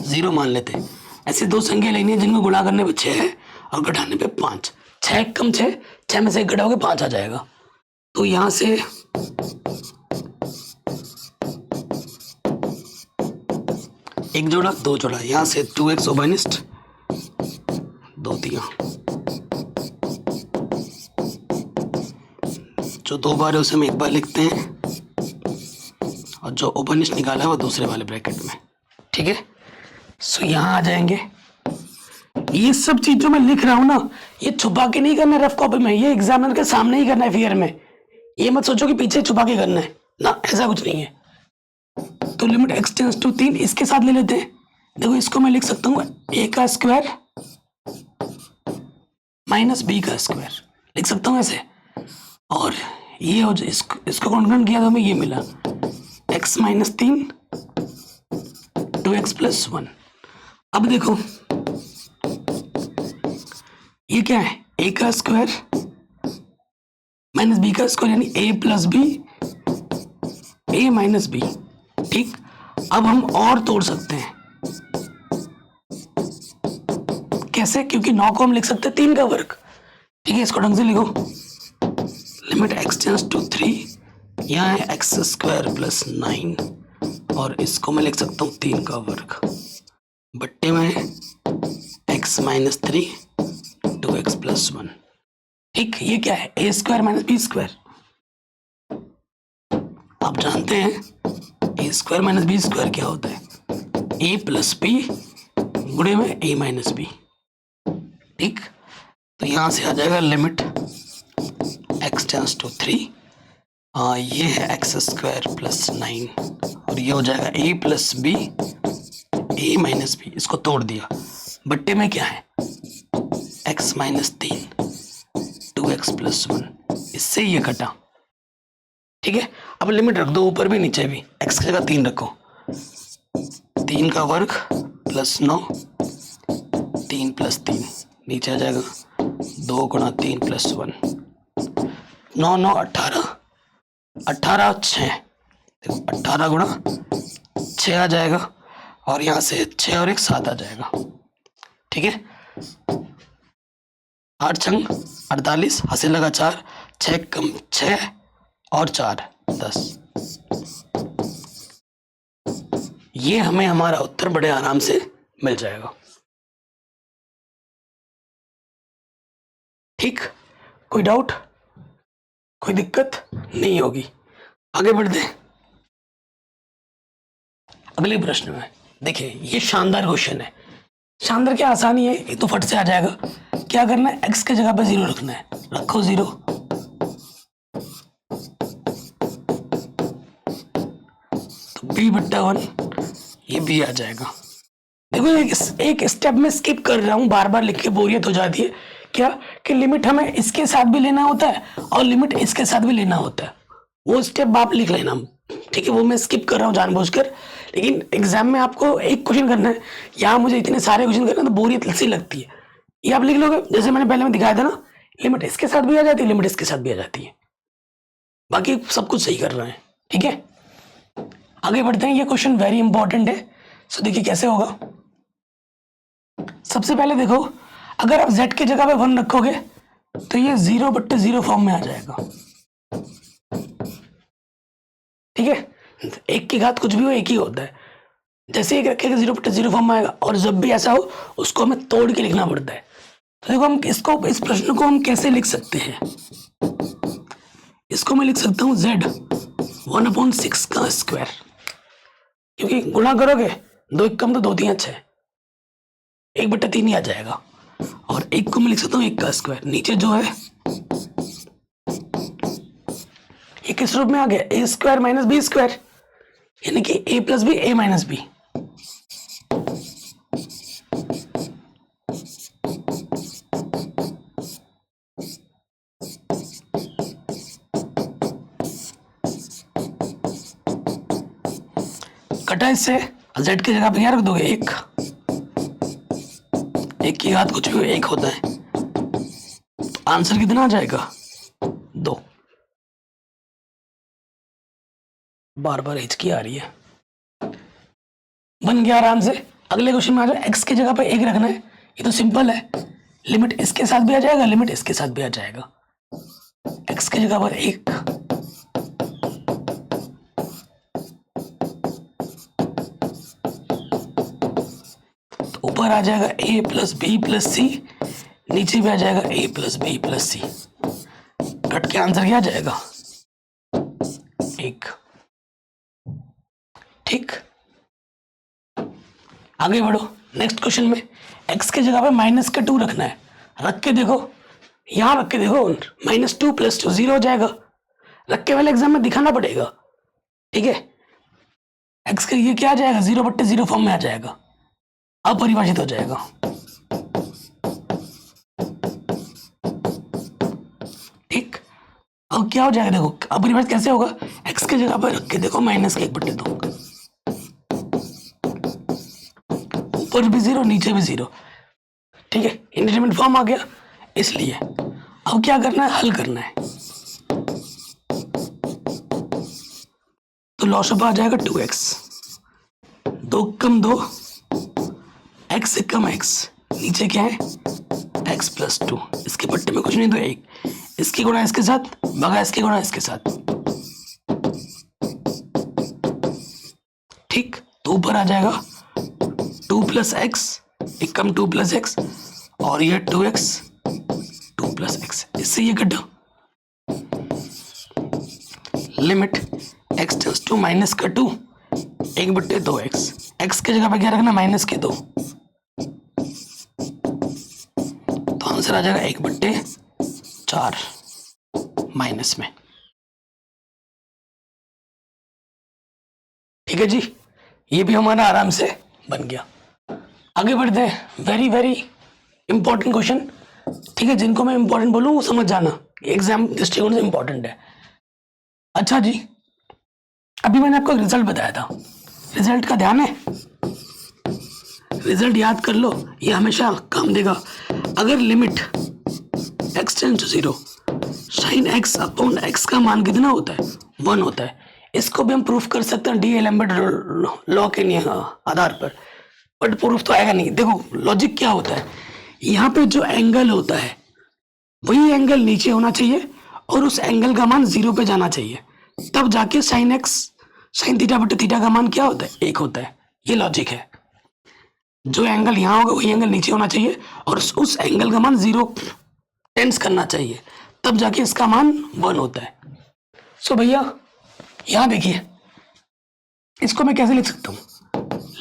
0 मान लेते हैं। ऐसी 2 संख्या लेनी है जिनको गुणा करने पे 6 है और घटाने पे 5, 6 कम 6 में से 1 घटाओगे 5 आ जाएगा। तो यहां से एक जोड़ा 2 जोड़ा, यहां से 2x ओवनिस्ट 2 दिया, जो 2 बार है उसे हम 1 बार लिखते हैं, और जो ओवनिस्ट निकाला है वो दूसरे वाले ब्रैकेट में, ठीक है। सो यहां आ जाएंगे। ये सब चीज जो मैं लिख रहा हूं ना, ये छुपा के नहीं करना है रफ कॉपी में, ये एग्जामिनर के सामने ही करना है फियर में। ये मत सोचो कि पीछे छुपा के करना है ना, ऐसा कुछ नहीं है। तो लिमिट x टेंड्स टू 3 इसके साथ ले लेते हैं। देखो इसको मैं लिख सकता हूँ a का स्क्वायर माइनस b का स्क्वायर, लिख सकता हूँ ऐसे। और ये हो जाए, इसको गुणनखंड किया तो हमें ये मिला x माइनस 3 2x प्लस 1। अब देखो ये क्या है, a का स्क्वायर माइनस b का स्क्वायर, यानी a plus B, a minus B, ठीक। अब हम और तोड़ सकते हैं, कैसे? क्योंकि 9 को हम लिख सकते हैं 3 का वर्ग। ठीक है, इसको ढंग से लिखो, लिमिट x टेंड्स टू 3, यहाँ है एक्स स्क्वायर प्लस 9 और इसको मैं लिख सकता हूँ 3 का वर्ग बट्टे में x माइनस 3 2x प्लस 1। ठीक, ये क्या है? ए स्क्वायर माइनस बी स्क्वायर। आप जानते हैं ए स्क्वायर माइनस बी स्क्वायर क्या होता है? ए प्लस बी गुणे में ए माइनस बी। ठीक, तो यहां से आ जाएगा लिमिट x टेंड्स टू 3, ये है एक्स स्क्वायर प्लस 9 और ये हो जाएगा ए प्लस बी ए माइनस बी। इसको तोड़ दिया, बट्टे में क्या है? x माइनस 3 2x प्लस 1, इससे ये कटा। ठीक है, अब लिमिट रख दो ऊपर भी नीचे भी, x की जगह 3 रखो, 3 का वर्ग प्लस 9 3 प्लस 3 नीचे आ जाएगा 2 गुणा 3 प्लस 1 9 9 18 18 6, देखो 18 गुणा 6 आ जाएगा और यहाँ से 6 और 1 7 आ जाएगा। ठीक है, 8 छंग 48, हंसी लगा 4, 6 कम 6 और 4 10। ये हमें हमारा उत्तर बड़े आराम से मिल जाएगा। ठीक, कोई डाउट, कोई दिक्कत नहीं होगी। आगे बढ़ते हैं अगले प्रश्न में। देखिए, ये शानदार क्वेश्चन है। शानदार क्या, आसानी है, ये तो फट से आ जाएगा। क्या करना है? x के जगह पे 0 रखना है, रखो 0। तो b बट्टा 1, ये b आ जाएगा। देखो, एक स्टेप में स्किप कर रहा हूं, बार बार लिख के बोरियत हो जाती है। क्या कि लिमिट हमें इसके साथ भी लेना होता है और लिमिट इसके साथ भी लेना होता है, वो स्टेप आप लिख लेना। ठीक है, वो मैं स्किप कर रहा हूँ जानबूझकर, लेकिन एग्जाम में आपको एक क्वेश्चन करना है, यहाँ मुझे इतने सारे क्वेश्चन करना तो बोरियत सी लगती है। ये आप लिख लोगे, जैसे मैंने पहले में दिखाया था ना, लिमिट इसके साथ भी आ जाती है, लिमिट इसके साथ भी आ जाती है, बाकी सब कुछ सही कर रहे हैं। ठीक है, आगे बढ़ते हैं। ये क्वेश्चन वेरी इंपॉर्टेंट है। सो देखिए कैसे होगा। सबसे पहले देखो, अगर आप z की जगह पे 1 रखोगे तो ये 0/0 फॉर्म में आ जाएगा। ठीक है, एक की घात कुछ भी हो एक ही होता है। जैसे एक रखेगा 0/0 फॉर्म में आएगा, और जब भी ऐसा हो उसको हमें तोड़ के लिखना पड़ता है। तो देखो, हम इसको, इस प्रश्न को हम कैसे लिख सकते हैं? इसको मैं लिख सकता हूं z 1/6 का स्क्वायर, क्योंकि गुणा करोगे 2 1 कम तो 2 3 6, 1/3 ही आ जाएगा। और एक को मैं लिख सकता हूँ 1 का स्क्वायर, नीचे जो है ये किस रूप में आ गया? ए स्क्वायर माइनस बी स्क्वायर, यानी कि ए प्लस बी ए माइनस बी। कटा इससे, जेड की जगह पे क्या रख दोगे? 1, 1 की घात कुछ भी 1 होता है। आंसर कितना आ जाएगा? 2। बार बार हिचकी आ रही है। बन गया आराम से। अगले क्वेश्चन में आ जाए, x की जगह पे 1 रखना है। ये तो सिंपल है, लिमिट इसके साथ भी आ जाएगा, लिमिट इसके साथ भी आ जाएगा। x की जगह पर 1, तो ऊपर आ जाएगा a plus B plus C, नीचे भी आ जाएगा a plus B plus C. Cut के आंसर क्या आ जाएगा? 1। ठीक, आगे बढ़ो नेक्स्ट क्वेश्चन में। x की जगह पे -2 रखना है, रख के देखो, यहां रख के देखो, -2 + 2 0 हो जाएगा। रख के वाले एग्जाम में दिखाना पड़ेगा। ठीक है, x का ये क्या आ जाएगा? 0/0 फॉर्म में आ जाएगा, अपरिभाषित हो जाएगा। ठीक, अब क्या हो जाएगा? देखो अपरिभाषित कैसे होगा? x की जगह पर रख के देखो, -1/2, ऊपर भी 0 नीचे भी 0। ठीक है, इंडिटरमिनेट फॉर्म आ गया। इसलिए अब क्या करना है? हल करना है। तो लॉस आ जाएगा 2x, 2 कम 2, x से कम x, नीचे क्या है x प्लस 2, इसके पट्टे में कुछ नहीं तो 1, इसकी गुणा इसके साथ भगा इसकी गुणा इसके साथ, ठीक। तो ऊपर आ जाएगा 2 प्लस एक्स, एक कम 2 प्लस एक्स, और ये 2x 2 प्लस एक्स, इससे ये कटा। Limit x tends to minus का 2, 1/2x, x की जगह पे क्या रखना माइनस के 2, तो आंसर आ जाएगा 1/4 माइनस में। ठीक है जी, ये भी हमारा आराम से बन गया। आगे बढ़ते हैं, वेरी वेरी इंपॉर्टेंट क्वेश्चन, ठीक है। जिनको मैं इंपॉर्टेंट बोलूँ वो समझ जाना, एग्जाम दृष्टिकोण से इंपॉर्टेंट है। अच्छा जी, अभी मैंने आपको रिजल्ट बताया था, रिजल्ट का ध्यान है, रिजल्ट याद कर लो, ये हमेशा काम देगा। अगर limit x tends to 0 sine x upon x का मान कितना होता है 1 होता है। इसको भी हम प्रूफ कर सकते हैं डीएलएम्बर्ट लॉ के आधार पर, बट प्रूफ तो आएगा नहीं। देखो लॉजिक क्या होता है, यहाँ पे जो एंगल होता है वही एंगल नीचे होना चाहिए और उस एंगल का मान 0 पे जाना चाहिए, तब जाके साइन x साइन थीटा बटे थीटा का मान क्या होता है 1 होता है। ये लॉजिक है, जो एंगल यहाँ होगा वही एंगल नीचे होना चाहिए और उस एंगल का मान 0 टेंस करना चाहिए, तब जाके इसका मान 1 होता है। सो भैया यहाँ देखिए, इसको मैं कैसे लिख सकता हूँ,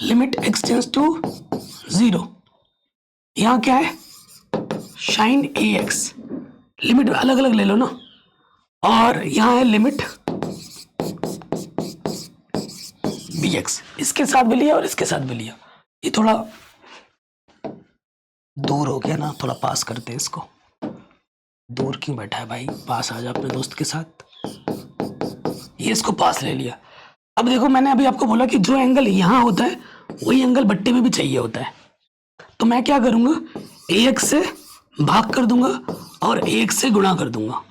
लिमिट x टेंस टू 0, यहाँ क्या है साइन ax, लिमिट अलग अलग ले लो ना, और यहाँ है लिमिट bx, इसके साथ भी लिया और इसके साथ भी लिया। ये थोड़ा दूर हो गया ना, थोड़ा पास करते हैं इसको। दूर क्यों बैठा है भाई, पास आ जा अपने दोस्त के साथ। ये इसको पास ले लिया। अब देखो मैंने अभी आपको बोला कि जो एंगल यहाँ होता है वही एंगल बट्टे में भी चाहिए होता है, तो मैं क्या करूंगा ax से भाग कर दूंगा और ax से गुणा कर दूंगा।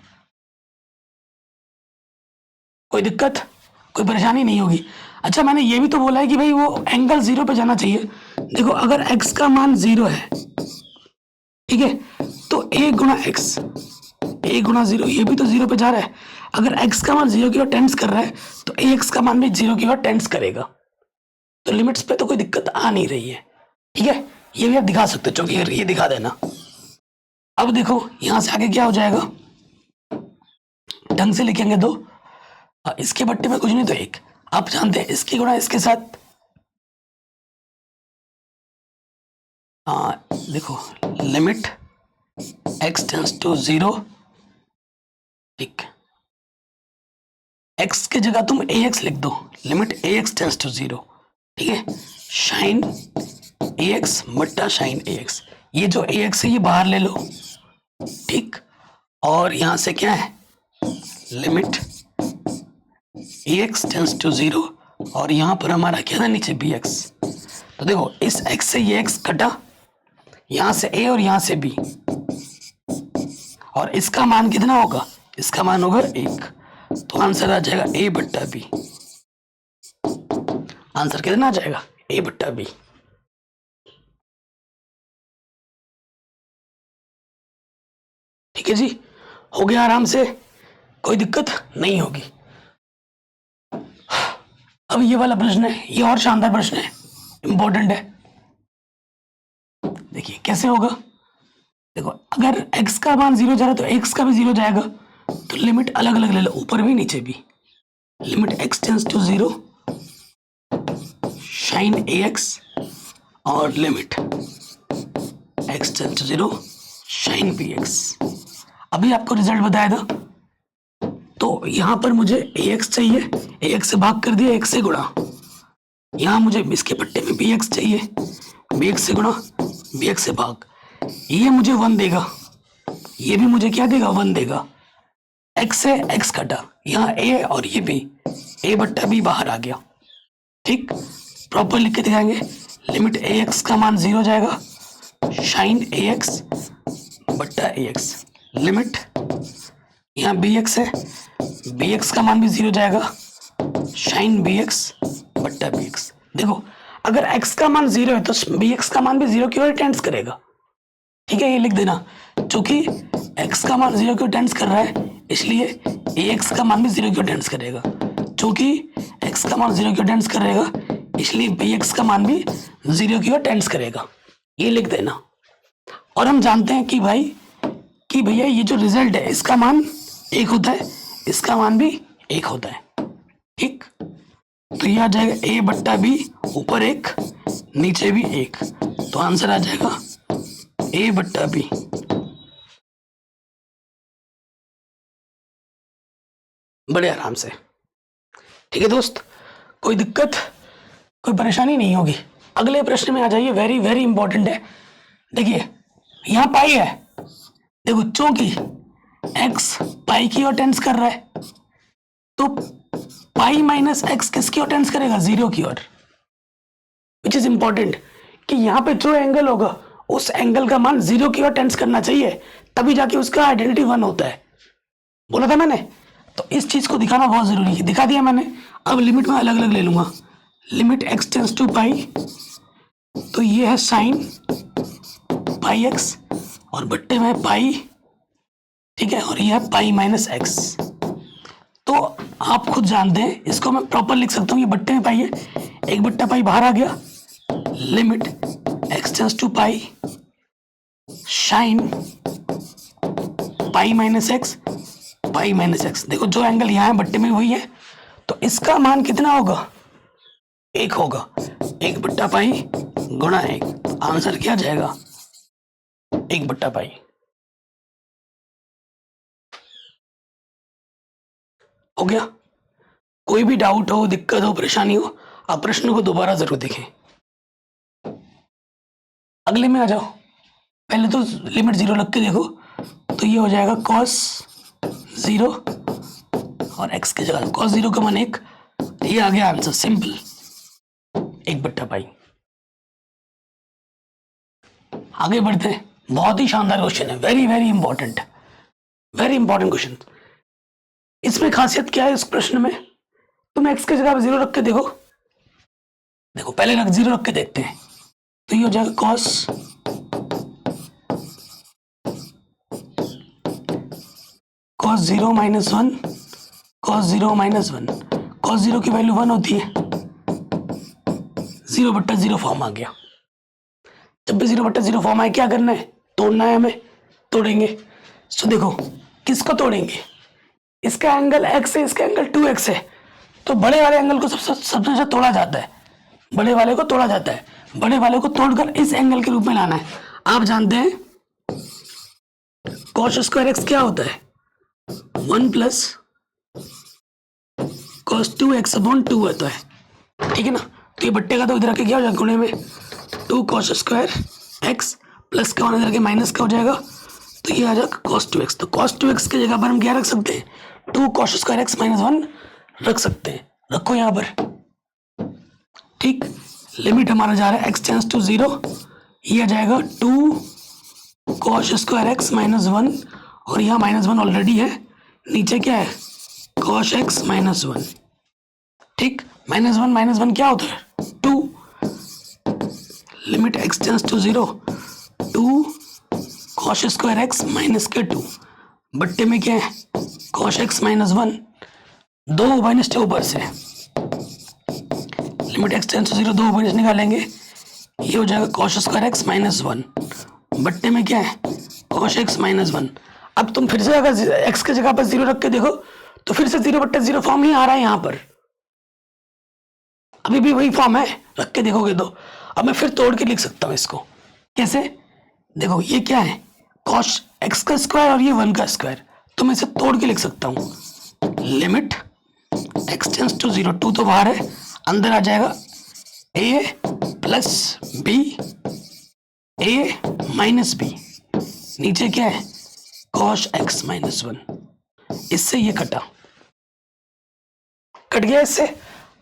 कोई दिक्कत, कोई परेशानी नहीं होगी। अच्छा मैंने ये भी तो बोला है कि भाई वो एंगल 0 पे जाना चाहिए। देखो अगर x का मान 0 है, ठीक है, तो a गुणा x, a गुणा 0, ये भी तो 0 पे जा रहा है। अगर x का मान 0 की ओर टेंड्स कर रहा है तो ax का मान भी 0 की ओर टेंड्स करेगा, तो लिमिट्स पे तो कोई दिक्कत आ नहीं रही है। ठीक है, ये भी आप दिखा सकते हो, चौकी ये दिखा देना। अब देखो यहां से आगे क्या हो जाएगा, ढंग से लिखेंगे दो, इसके बट्टे में कुछ नहीं तो 1, आप जानते हैं इसकी गुणा इसके साथ। देखो लिमिट x टेंस टू 0, ठीक, x की जगह तुम ax लिख दो, लिमिट ax टेंस टू 0, ठीक है, साइन ax बट्टा साइन ax, ये जो ax है ये बाहर ले लो, ठीक, और यहां से क्या है लिमिट ax टेंस टू 0, और यहां पर हमारा क्या था नीचे bx। तो देखो इस x से ये x कटा, यहां से a और यहां से b, और इसका मान कितना होगा, इसका मान होगा 1, तो आंसर आ जाएगा a बट्टा b। आंसर कितना आ जाएगा a बट्टा b। ठीक है जी, हो गया आराम से, कोई दिक्कत नहीं होगी। अब ये वाला प्रश्न है, ये और शानदार प्रश्न है, इंपॉर्टेंट है। देखिए कैसे होगा, देखो अगर x का मान 0 जा रहा है तो x का भी 0 जाएगा, तो लिमिट अलग अलग ले लो, ऊपर भी नीचे भी। Limit x tends to 0 sine ax, और limit x tends to 0 sine bx। अभी आपको रिजल्ट बताया था, तो यहां पर मुझे ax चाहिए, ax से भाग कर दिया, x से गुणा, यहां मुझे इसके पट्टे में bx चाहिए, bx से गुणा, bx से भाग, ये मुझे 1 देगा, ये भी मुझे क्या देगा 1 देगा। x से x कटा, यहाँ a और ये b, a बट्टा b बाहर आ गया, ठीक, प्रॉपर लिख के दिखाएंगे। लिमिट ax का मान 0 जाएगा, साइन ax बट्टा ax, लिमिट यहाँ bx है, bx का मान भी 0 जाएगा, साइन bx बट्टा bx। देखो अगर x का मान 0 है तो bx का मान भी 0 की ओर टेंड्स करेगा, ठीक है, ये लिख देना, चूंकि x का मान 0 की ओर टेंड्स कर रहा है इसलिए ax का मान भी 0 की ओर टेंड्स करेगा, चूंकि x का मान 0 की ओर टेंड्स करेगा इसलिए bx का मान भी 0 की ओर टेंड्स करेगा, ये लिख देना। और हम जानते हैं कि भैया ये जो रिजल्ट है इसका मान 1 होता है, इसका मान भी 1 होता है, ठीक। तो ये आ जाएगा a बट्टा b, ऊपर 1 नीचे भी 1, तो आंसर आ जाएगा a बट्टा b। बड़े आराम से, ठीक है दोस्त, कोई दिक्कत कोई परेशानी नहीं होगी। अगले प्रश्न में आ जाइए, वेरी वेरी इंपॉर्टेंट है। देखिए यहाँ पाई है, देखो चूंकि x पाई की ओर टेंड्स कर रहा है तो पाई माइनस एक्स किसकी ओर टेंड्स करेगा, 0 की ओर, विच इज इंपॉर्टेंट कि यहाँ पे जो एंगल होगा उस एंगल का मान 0 की ओर टेंड्स करना चाहिए, तभी जाके उसका आइडेंटिटी 1 होता है, बोला था मैंने। तो इस चीज को दिखाना बहुत जरूरी है, दिखा दिया मैंने। अब लिमिट में अलग अलग ले लूंगा, लिमिट x टेंड्स टू पाई, तो ये है साइन पाई एक्स और बट्टे में पाई, ठीक है, और ये है पाई माइनस एक्स। तो आप खुद जानते हैं, इसको मैं प्रॉपर लिख सकता हूँ, ये बट्टे में पाई है, 1 बट्टा पाई बाहर आ गया, limit x tends to pi sine pi minus x, pi minus x. देखो जो एंगल यहाँ है बट्टे में वही है, तो इसका मान कितना होगा, 1 होगा, 1 बट्टा पाई गुणा 1, तो आंसर क्या जाएगा, 1 बट्टा पाई। हो गया। कोई भी डाउट हो, दिक्कत हो, परेशानी हो, आप प्रश्न को दोबारा जरूर देखें। अगले में आ जाओ, पहले तो लिमिट 0 रख के देखो, तो ये हो जाएगा cos 0 और x की जगह cos 0 का मान 1, ये आ गया आंसर, सिंपल, 1 बट्टा पाई। आगे बढ़ते हैं, बहुत ही शानदार क्वेश्चन है, very very important, very important question. इसमें खासियत क्या है इस प्रश्न में, तुम x की जगह 0 रख के देखो, देखो पहले 0 रख के देखते हैं, तो ये हो जाएगा cos 0 minus 1, cos 0 minus 1, cos 0 की वैल्यू 1 होती है, 0 बट्टा 0 फॉर्म आ गया। जब भी 0 बट्टा 0 फॉर्म आए क्या करना है, तोड़ना है हमें, तोड़ेंगे। तो देखो किसको तोड़ेंगे, इसका एंगल x है, इसका एंगल 2x है, तो बड़े वाले एंगल को सबसे अच्छा तोड़ा जाता है, बड़े वाले को तोड़ा जाता है, बड़े वाले को तोड़कर इस एंगल के रूप में लाना है। आप जानते हैं cos स्क्वायर x क्या होता है, 1 प्लस cos 2x अपॉन 2 होता है, ठीक है ना। तो ये बट्टे का तो इधर आके क्या हो जाएगा, गुणे में 2 cos स्क्वायर x प्लस का वन इधर के माइनस का हो जाएगा, तो ये आ जाएगा cos 2x। तो cos 2x की जगह पर हम क्या रख सकते हैं, 2 cos स्क्वायर x माइनस 1 रख सकते हैं, रखो यहाँ पर, ठीक। लिमिट हमारा जा रहा है x टेंड्स टू 0, ये आ जाएगा 2 cos स्क्वायर x माइनस 1, और यहाँ माइनस 1 ऑलरेडी है, नीचे क्या है cos x माइनस 1, ठीक। माइनस वन क्या होता है, 2, limit x tends to 0, 2 cos square x minus के 2, बट्टे में क्या है cos x माइनस 1, 2 माइनस ऊपर से, limit x tends to 0, 2 minus निकालेंगे, ये हो जाएगा cos स्क्वायर x माइनस 1, बट्टे में क्या है cos x माइनस 1। अब तुम फिर से अगर x की जगह पर 0 रख के देखो तो फिर से 0 बट्टे 0 फॉर्म ही आ रहा है यहाँ पर, अभी भी वही फॉर्म है, रख के देखोगे तो। अब मैं फिर तोड़ के लिख सकता हूँ इसको, कैसे, देखो ये क्या है cos x का स्क्वायर और ये 1 का स्क्वायर, तो मैं इसे तोड़ के लिख सकता हूँ, लिमिट x टेंड्स टू 0, 2 तो बाहर है, अंदर आ जाएगा a plus B, a minus B, नीचे क्या है cos x माइनस 1, इससे ये कट गया इससे।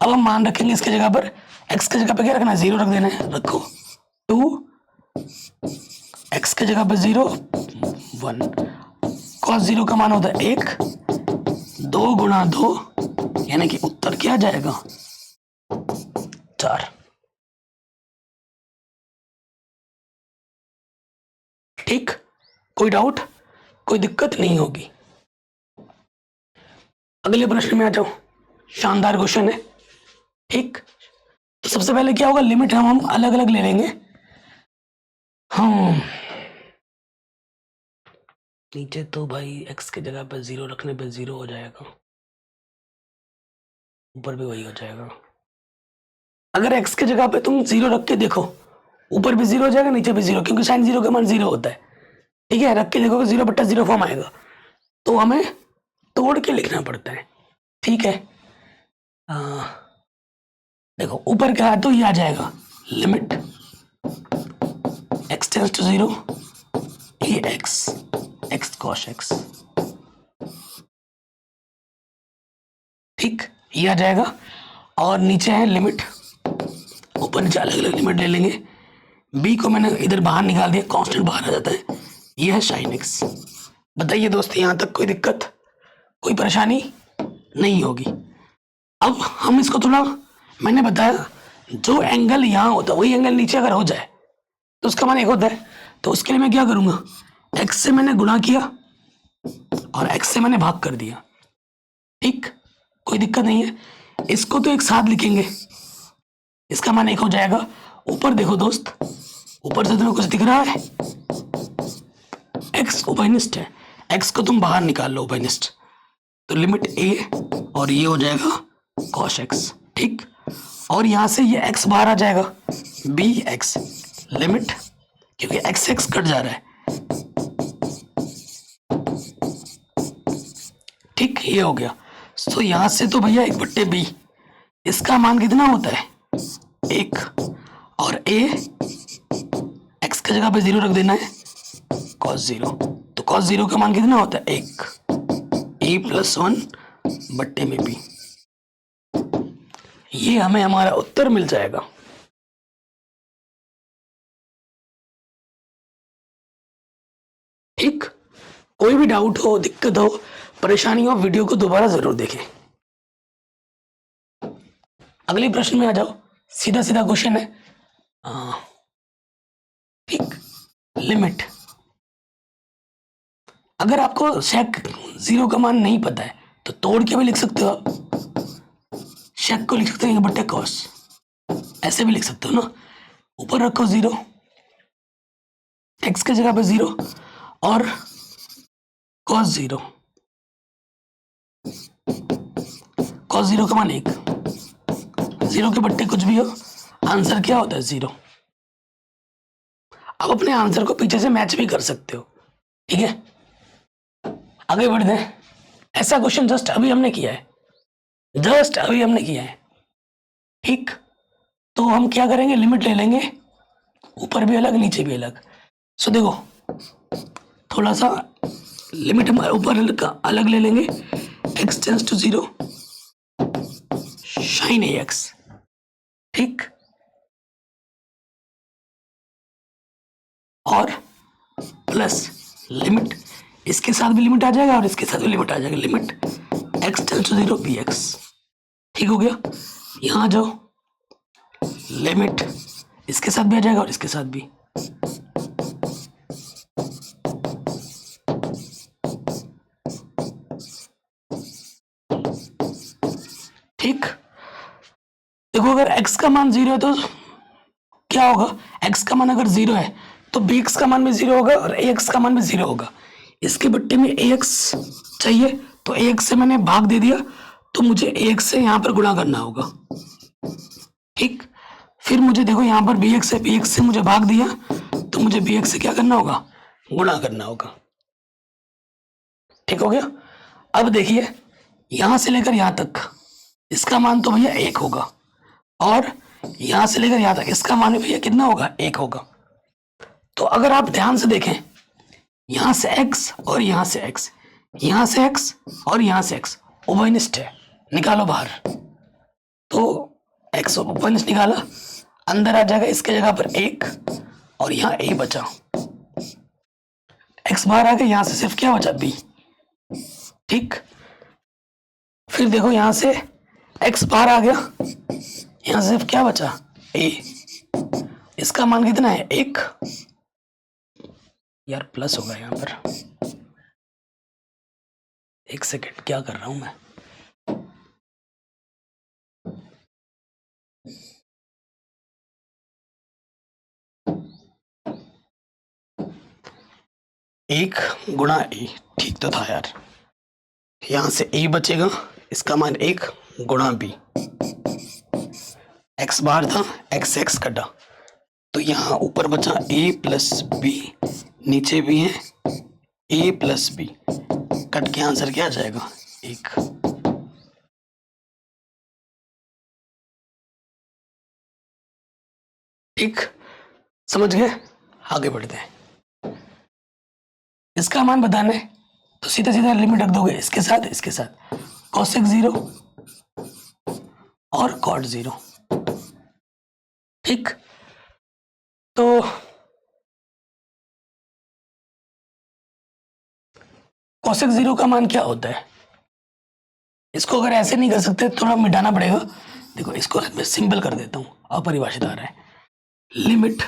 अब हम मान रखेंगे इसके जगह पर, x की जगह पर क्या रखना है, 0 रख देना है, रखो 2 x की जगह पर 0 1, cos 0 का मान होता है 1, 2 गुणा 2, यानी कि उत्तर क्या जाएगा 4, ठीक, कोई डाउट, कोई दिक्कत नहीं होगी। अगले प्रश्न में आ जाओ, शानदार क्वेश्चन है। ठीक, तो सबसे पहले क्या होगा, लिमिट हम अलग अलग ले लेंगे। हम नीचे तो भाई x की जगह पर 0 रखने पे 0 हो जाएगा, ऊपर भी वही हो जाएगा। अगर x की जगह पे तुम 0 रख के देखो, ऊपर भी 0 हो जाएगा, नीचे भी 0, क्योंकि साइन 0 का मान 0 होता है। ठीक है, रख के देखो 0/0 फॉर्म आएगा, तो हमें तोड़ के लिखना पड़ता है। ठीक है, देखो ऊपर क्या है, तो ये आ जाएगा limit x tends to 0 ax x cos x। ठीक, ये आ जाएगा। और नीचे है लिमिट, ऊपर नीचे अलग अलग लिमिट ले लेंगे। b को मैंने इधर बाहर निकाल दिया, कांस्टेंट बाहर आ जाता है, ये है साइन x। बताइए दोस्त, यहां तक कोई दिक्कत, कोई परेशानी नहीं होगी। अब हम इसको थोड़ा, मैंने बताया जो एंगल यहां होता है वही एंगल नीचे अगर हो जाए तो उसका मान 1 होता है। तो उसके लिए मैं क्या करूंगा, x से मैंने गुणा किया और x से मैंने भाग कर दिया। ठीक, कोई दिक्कत नहीं है। इसको तो एक साथ लिखेंगे, इसका मान 1 हो जाएगा। ऊपर देखो दोस्त, ऊपर से तुम्हें कुछ दिख रहा है, x उभयनिष्ठ है, x को तुम बाहर निकाल लो उभयनिष्ठ, तो लिमिट a और ये हो जाएगा cos x। ठीक, और यहां से ये x बाहर आ जाएगा, bx लिमिट, क्योंकि x x कट जा रहा है। ठीक, ये हो गया। तो यहां से तो भैया 1/b, इसका मान कितना होता है 1, और a x की जगह पे 0 रख देना है, cos 0, तो cos 0 का मान कितना होता है 1, a + 1/b। ये हमें हमारा उत्तर मिल जाएगा। ठीक, कोई भी डाउट हो, दिक्कत हो, परेशानी हो, वीडियो को दोबारा जरूर देखें। अगले प्रश्न में आ जाओ, सीधा सीधा क्वेश्चन है। ठीक, लिमिट, अगर आपको सेक 0 का मान नहीं पता है तो तोड़ के भी लिख सकते हो आप। शेक को लिख सकते हैं बट्टे कॉस, ऐसे भी लिख सकते हो ना। ऊपर रखो 0, एक्स की जगह पे 0 और कॉस 0, कॉस 0 का मान 1, 0 के बट्टे कुछ भी हो, आंसर क्या होता है 0। आप अपने आंसर को पीछे से मैच भी कर सकते हो। ठीक है, आगे बढ़ते हैं। ऐसा क्वेश्चन जस्ट अभी हमने किया है, जस्ट अभी हमने किया है। ठीक, तो हम क्या करेंगे, लिमिट ले लेंगे, ऊपर भी अलग नीचे भी अलग। सो देखो, थोड़ा सा लिमिट हम ऊपर का अलग ले लेंगे, x tends to 0 sine ax। ठीक, और प्लस लिमिट, इसके साथ भी लिमिट आ जाएगा और इसके साथ भी लिमिट आ जाएगा, limit x tends to 0 bx। ठीक हो गया, यहां जाओ, लिमिट इसके साथ भी आ जाएगा और इसके साथ भी। ठीक, देखो अगर x का मान 0 है तो क्या होगा, x का मान अगर 0 है तो bx का मान भी 0 होगा और ax का मान भी 0 होगा। इसके बट्टे में ax चाहिए, तो ax से मैंने भाग दे दिया, तो मुझे ax से यहां पर गुणा करना होगा। ठीक, फिर मुझे देखो यहां पर bx है, bx से मुझे भाग दिया, तो मुझे bx से क्या करना होगा, गुणा करना होगा। ठीक हो गया। अब देखिए यहां से लेकर यहां तक इसका मान तो भैया 1 होगा, और यहां से लेकर यहां तक इसका मान भैया कितना होगा, 1 होगा। तो अगर आप ध्यान से देखें, यहां से x और यहां से x, यहां से x और यहां से x उभयनिष्ठ है, निकालो बाहर। तो x उभयनिष्ठ निकाला, अंदर आ जाएगा, इसके जगह पर 1 और यहाँ a बचा, x बाहर आ गया, यहां से सिर्फ क्या बचा b। ठीक, फिर देखो यहां से x बाहर आ गया, यहां से सिर्फ क्या बचा a, इसका मान कितना है 1, यार प्लस होगा यहाँ पर, एक सेकेंड, क्या कर रहा हूँ मैं। एक गुणा ए, ठीक तो था यार। यहां से ए बचेगा, इसका मान एक गुणा बी, एक्स बार था, एक्स एक्स कटा, तो यहाँ ऊपर बचा ए प्लस बी, नीचे भी है ए प्लस बी, कट के आंसर क्या आ जाएगा, एक। ठीक, समझ गए? आगे बढ़ते हैं। इसका मान बताना है तो सीधा सीधा लिमिट रख दोगे इसके साथ, इसके साथ, cosec 0 और cot 0। ठीक, तो cosec 0 का मान क्या होता है? इसको अगर ऐसे नहीं कर सकते, थोड़ा मिटाना पड़ेगा। देखो इसको मैं सिंपल कर देता हूं, अपरिभाषित आ रहा है। Limit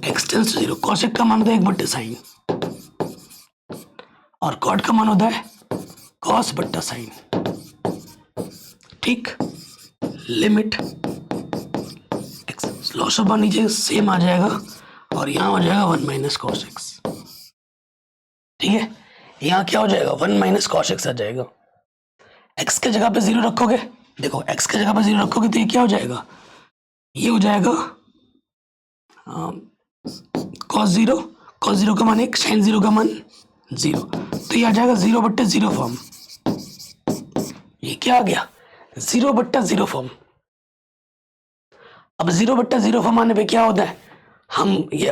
x tends to 0, cosec का मान होता है 1/sin, और cot का मान होता है cos/sin। ठीक, लिमिट एक्स, लॉस ऑफ नीचे सेम आ जाएगा और यहाँ हो जाएगा 1 - cos x। ठीक है, यहाँ क्या हो जाएगा, 1 - cos x आ जाएगा। x के जगह पे 0 रखोगे, देखो x के जगह पे 0 रखोगे तो ये क्या हो जाएगा, ये हो जाएगा cos 0, cos 0 का मान 1, sin 0 का मान 0, तो ये आ जाएगा 0/0 फॉर्म। ये क्या आ गया, 0/0 फॉर्म। अब 0/0 फॉर्म आने पे क्या होता है, हम ये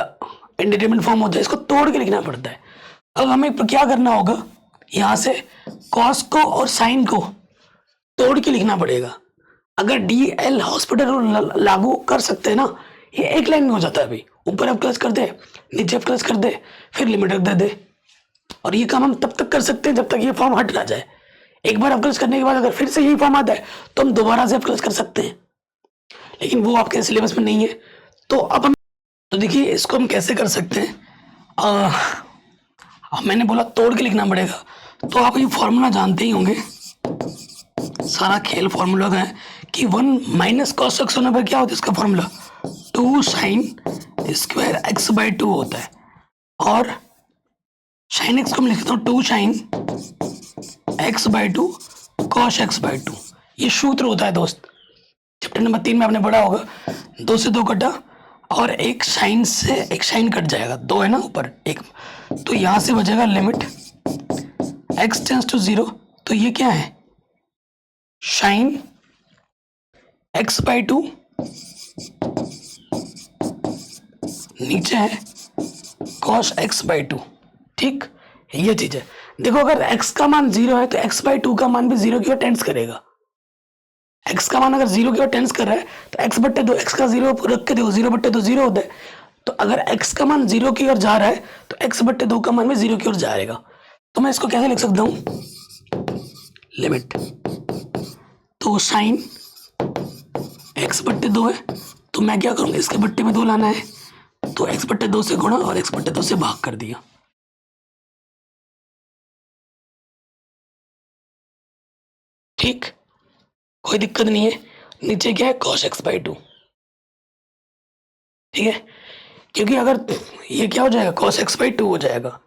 इंडिटरमिनेट फॉर्म होता है, इसको तोड़ के लिखना पड़ता है। अब हमें क्या करना होगा, यहां से कॉस को और साइन को तोड़ के लिखना पड़ेगा। अगर डी एल हॉस्पिटल रूल लागू कर सकते हैं ना, ये एक लाइन में हो जाता है। अभी ऊपर अब क्लच कर दे, नीचे अब क्लच कर दे, फिर लिमिट रख दे, और ये काम हम तब तक कर सकते हैं जब तक ये फॉर्म हट ना जाए। एक बार अब क्लच करने के बाद अगर फिर से यही फॉर्म आता है तो हम दोबारा से अब क्लच कर सकते हैं, लेकिन वो आपके सिलेबस में नहीं है। तो अब हम, तो देखिए इसको हम कैसे कर सकते हैं। मैंने बोला तोड़ के लिखना पड़ेगा, तो आप ये फॉर्मूला जानते ही होंगे, सारा खेल फॉर्मूला का है कि 1 - cos x होने पर क्या होता है इसका फॉर्मूला, 2 sin स्क्वायर x/2 होता है, और sin x को मैं लिखता हूँ 2 sin x/2 cos x/2। ये सूत्र होता है दोस्त, चैप्टर नंबर 3 में आपने पढ़ा होगा। 2 से 2 कटा और एक साइन से एक साइन कट जाएगा, 2 है ना ऊपर एक, तो यहां से बचेगा लिमिट x टेंड्स टू 0, तो ये क्या है, साइन x/2, नीचे है cos x/2। ठीक, ये चीज है। देखो अगर x का मान 0 है तो x/2 का मान भी 0 की ओर टेंड्स करेगा। x का मान अगर 0 की ओर टेंड्स कर रहा है तो x/2, x का 0 रख के देखो, 0/2 0 होता है। तो अगर x का मान 0 की ओर जा रहा है तो x/2 का मान भी 0 की ओर जाएगा। तो मैं इसको कैसे लिख सकता हूं, लिमिट, तो साइन x/2 है, तो मैं क्या करूंगा, इसके बट्टे में 2 लाना है, तो x/2 से गुणा और x/2 से भाग कर दिया। ठीक, कोई दिक्कत नहीं है। नीचे क्या है, cos x/2। ठीक है, क्योंकि अगर ये क्या हो जाएगा, cos x/2 हो जाएगा।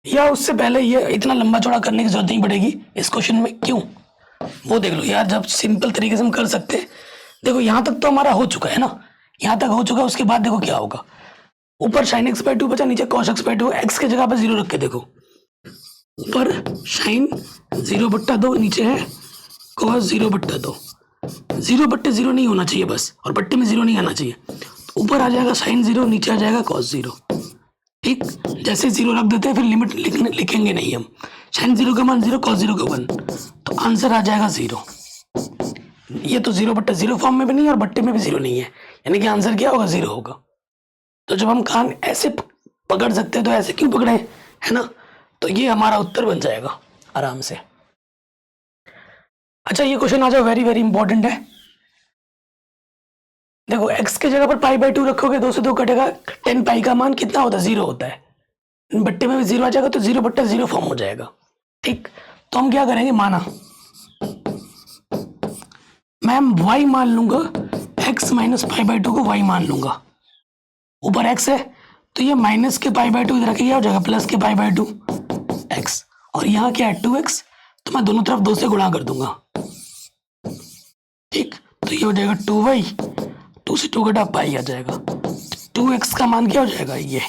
या उससे पहले ये इतना लंबा चौड़ा करने की जरूरत नहीं पड़ेगी इस क्वेश्चन में, क्यों, वो देख लो यार, जब सिंपल तरीके से हम कर सकते हैं। देखो यहां तक तो हमारा हो चुका है ना, यहां तक हो चुका है। उसके बाद देखो क्या होगा, ऊपर sin x/2 बचा, नीचे cos x/2, x के जगह पे 0 रख के देखो, ऊपर sin 0/2, नीचे है cos 0/2। 0/0 नहीं होना चाहिए बस, और बट्टे में 0 नहीं आना चाहिए। तो ऊपर आ जाएगा sin 0, नीचे आ जाएगा cos 0। ठीक, जैसे 0 रख देते हैं फिर लिमिट लिखेंगे नहीं हम। sin 0 का मान 0, cos 0 का 1, तो आंसर आ जाएगा 0। ये तो 0/0 फॉर्म में भी नहीं और बट्टे में भी 0 नहीं है, यानी कि आंसर क्या होगा, 0 होगा। तो जब हम कान ऐसे पकड़ सकते हैं तो ऐसे क्यों पकड़े, है ना। तो ये हमारा उत्तर बन जाएगा आराम से। अच्छा ये क्वेश्चन आ जाओ, वेरी वेरी इंपॉर्टेंट है। देखो x की जगह पर पाई बाई 2 रखोगे, 2 से 2 कटेगा, 10 पाई का मान कितना होता है? 0 होता है। बट्टे में भी 0 आ जाएगा तो 0 बट्टा 0 फॉर्म हो जाएगा। ठीक, तो हम क्या करेंगे, माना मैं y मान लूंगा, x माइनस पाई बाई 2 को y मान लूंगा। ऊपर x है तो ये माइनस के पाई बाई 2 इधर क्या हो जाएगा, प्लस के पाई बाई 2 x, और यहाँ क्या है 2x, तो मैं दोनों तरफ 2 से गुणा कर दूंगा। ठीक, तो ये हो जाएगा 2y, 2 से 2 घटा पाई आ जाएगा, 2x का मान क्या हो जाएगा, ये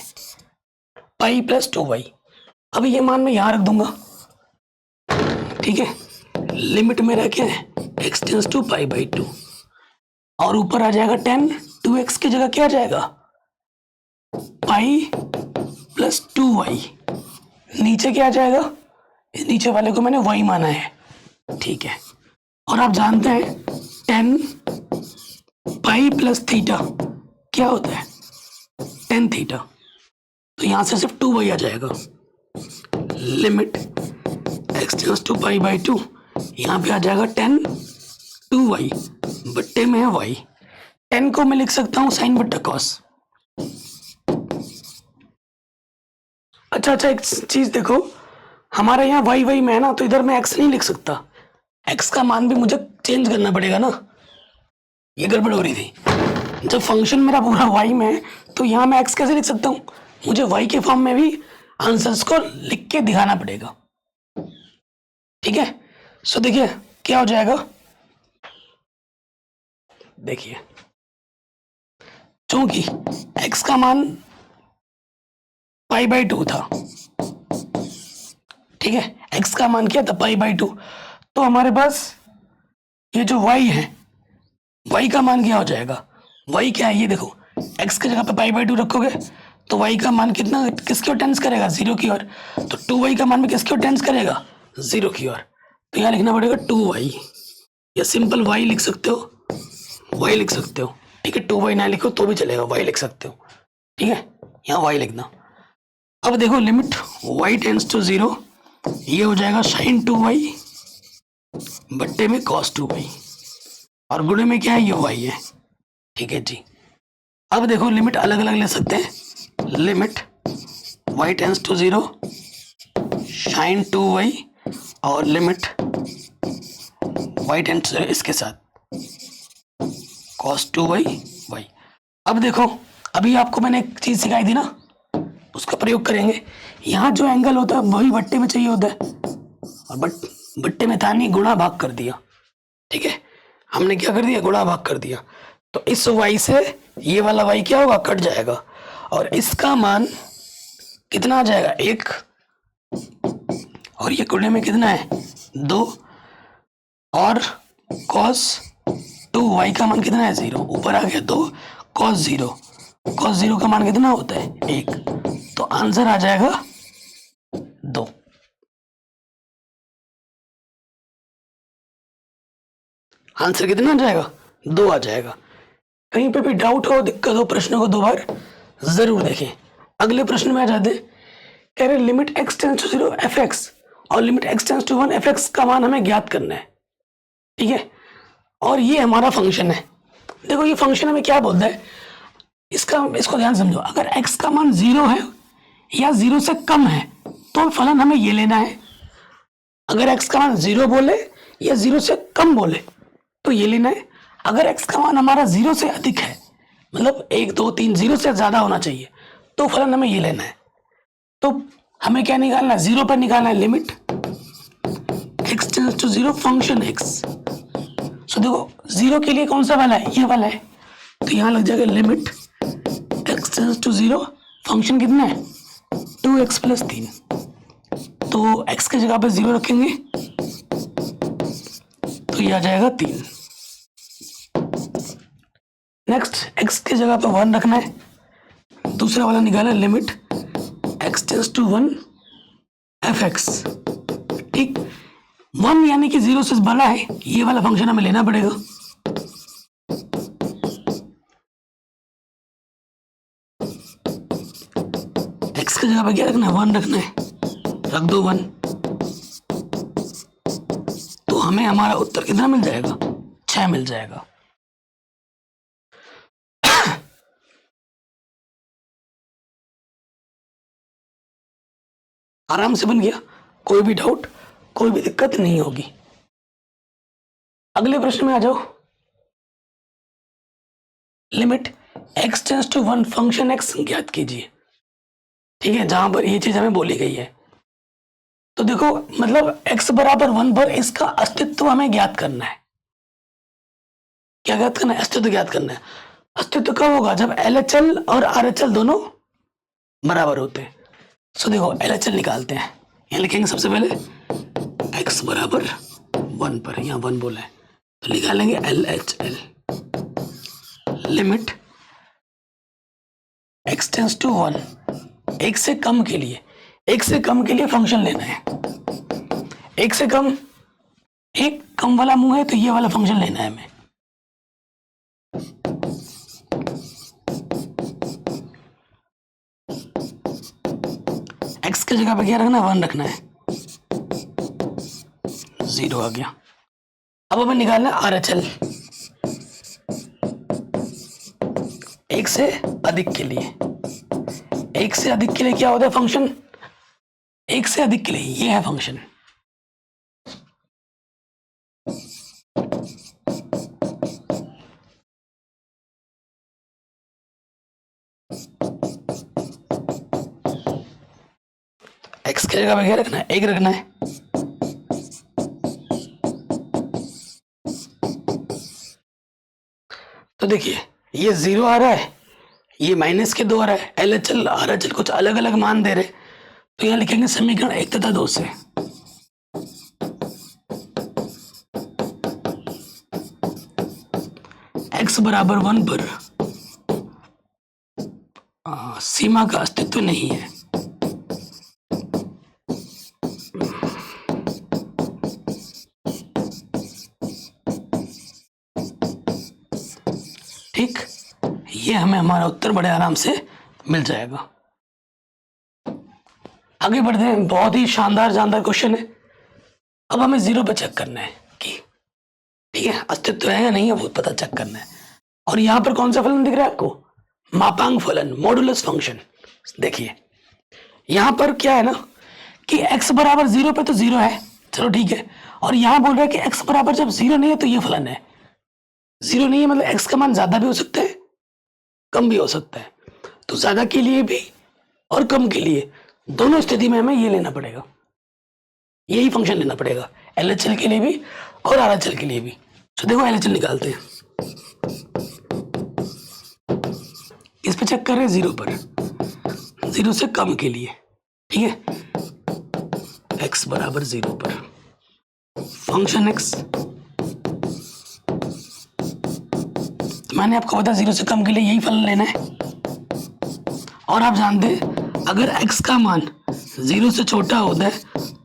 पाई प्लस 2y। अब ये मान मैं यहाँ रख दूंगा। ठीक है, लिमिट मेरा क्या है, x tends to pi by 2, और ऊपर आ जाएगा 10, 2x की जगह क्या आ जाएगा, पाई प्लस 2y। नीचे क्या आ जाएगा, इस नीचे वाले को मैंने y माना है। ठीक है, और आप जानते हैं 10 पाई प्लस थीटा क्या होता है, 10 थीटा, तो यहां से सिर्फ 2y आ जाएगा। Limit x tends to pi by 2, यहां पे आ जाएगा 10 2y, बट्टे में है y। 10 को मैं लिख सकता हूं साइन बट्टा कॉस। अच्छा, एक चीज देखो, हमारा यहाँ y में है ना, तो इधर मैं x नहीं लिख सकता, x का मान भी मुझे चेंज करना पड़ेगा ना, ये गड़बड़ हो रही थी। जब फंक्शन मेरा पूरा y में है तो यहाँ मैं x कैसे लिख सकता हूँ, मुझे y के फॉर्म में भी आंसर्स को लिख के दिखाना पड़ेगा। ठीक है, सो देखिए क्या हो जाएगा, देखिए चूंकि x का मान पाई बाई 2 था, ठीक है, x का मान क्या था, पाई बाई 2, तो हमारे पास ये जो y है, y का मान क्या हो जाएगा, y क्या है ये देखो, x की जगह पे पाई बाई 2 रखोगे तो y का मान कितना, किसकी ओर टेंस करेगा, 0 की ओर, तो 2y का मान भी किसकी ओर टेंस करेगा, 0 की ओर, तो यहाँ लिखना पड़ेगा 2y, या सिंपल y लिख सकते हो, y लिख सकते हो। ठीक है, 2y ना लिखो तो भी चलेगा, y लिख सकते हो। ठीक है, यहाँ y लिखना। अब देखो लिमिट y टेंस टू 0, ये हो जाएगा साइन 2y बट्टे में कॉस 2y, और गुणे में क्या है, ये y है। ठीक है जी, अब देखो लिमिट अलग अलग ले सकते हैं, limit y tends to 0 sine 2y, और लिमिट y टेंस टू इसके साथ कॉस 2y y। अब देखो, अभी आपको मैंने एक चीज सिखाई थी ना, उसका प्रयोग करेंगे। यहाँ जो एंगल होता है वही बट्टे में चाहिए होता है, और बट्टे में था नहीं, गुणा भाग कर दिया। ठीक है, हमने क्या कर दिया, गुणा भाग कर दिया, तो इस y से ये वाला y क्या होगा, कट जाएगा, और इसका मान कितना आ जाएगा, 1, और ये गुणे में कितना है, 2, और cos 2y का मान कितना है, 0, ऊपर आ गया 2, cos 0, cos 0 का मान कितना होता है, 1, तो आंसर आ जाएगा 2। आंसर कितना आ जाएगा, 2 आ जाएगा। कहीं पे भी डाउट हो, दिक्कत हो, प्रश्न को 2 बार जरूर देखें। अगले प्रश्न में आ जाते हैं, कह रहे limit x tends to 0 fx और limit x tends to 1 fx का मान हमें ज्ञात करना है। ठीक है, और ये हमारा फंक्शन है। देखो ये फंक्शन हमें क्या बोलता है, इसको ध्यान समझो, अगर x का मान 0 है या 0 से कम है तो फलन हमें ये लेना है, अगर x का मान 0 बोले या 0 से कम बोले तो ये लेना है, अगर x का मान हमारा 0 से अधिक है, मतलब 1 2 3 0 से ज्यादा होना चाहिए, तो फलन हमें ये लेना है। तो हमें क्या निकालना है, 0 पर निकालना है, limit x tends to 0 function x। So देखो 0 के लिए कौन सा वाला है, ये वाला है, तो यहां लग जाएगा limit x tends to 0 function कितना है, 2x प्लस 3, तो x की जगह पे 0 रखेंगे तो ये आ जाएगा 3। नेक्स्ट x की जगह पे 1 रखना है, दूसरा वाला निकाला limit x tends to 1 fx। ठीक, 1 यानी कि 0 से बड़ा है, ये वाला फंक्शन हमें लेना पड़ेगा। x की जगह पे क्या रखना है, 1 रखना है, रख दो 1, तो हमें हमारा उत्तर कितना मिल जाएगा, 6 मिल जाएगा। आराम से बन गया, कोई भी डाउट, कोई भी दिक्कत नहीं होगी। अगले प्रश्न में आ जाओ। Limit x tends to 1 function x ज्ञात कीजिए। ठीक है, जहां पर ये चीज हमें बोली गई है, तो देखो मतलब x बराबर 1 पर इसका अस्तित्व हमें ज्ञात करना है। क्या ज्ञात करना है? अस्तित्व ज्ञात करना है। अस्तित्व कब होगा? जब LHL और RHL दोनों बराबर होते हैं। सो देखो LHL निकालते हैं, यहाँ लिखेंगे सबसे पहले x बराबर 1 पर, यहाँ 1 बोला है तो निकालेंगे LHL। Limit x tends to 1, एक से कम के लिए, एक से कम के लिए फंक्शन लेना है। एक से कम, एक कम वाला मुंह है तो ये वाला फंक्शन लेना है हमें। x की जगह पे क्या रखना है? 1 रखना है, 0 आ गया। अब हमें निकालना है RHL, एक से अधिक के लिए। एक से अधिक के लिए क्या होता है फंक्शन? एक से अधिक के लिए ये है फंक्शन। x की जगह पे क्या रखना है? 1 रखना है। तो देखिए ये 0 आ रहा है, ये माइनस के 2 आ रहा है। LHL RHL कुछ अलग अलग मान दे रहे, तो यहाँ लिखेंगे समीकरण 1 तथा 2 से। x बराबर 1 पर सीमा का अस्तित्व नहीं है। ठीक, ये हमें हमारा उत्तर बड़े आराम से मिल जाएगा। आगे बढ़ते हैं, बहुत ही शानदार शानदार क्वेश्चन है। अब हमें 0 पे चेक करना है कि ठीक है अस्तित्व है या नहीं है, वो पता चेक करना है। और यहाँ पर कौन सा फलन दिख रहा है आपको? मापांक फलन, मॉडुलस फंक्शन। देखिए यहाँ पर क्या है ना कि x बराबर 0 पे तो 0 है, चलो ठीक है। और यहाँ बोल रहा है कि x बराबर जब 0 नहीं है तो ये फलन है। 0 नहीं है मतलब x का मान ज्यादा भी हो सकता है, कम भी हो सकता है। तो ज्यादा के लिए भी और कम के लिए, दोनों स्थिति में हमें ये लेना पड़ेगा, यही फंक्शन लेना पड़ेगा, LHL के लिए भी और RHL के लिए भी। तो देखो LHL निकालते हैं, इस पे चेक कर रहे हैं 0 पर, 0 से कम के लिए। ठीक है, x बराबर 0 पर फंक्शन x, तो मैंने आपको बताया 0 से कम के लिए यही फलन लेना है। और आप जानते हैं अगर x का मान 0 से छोटा होता है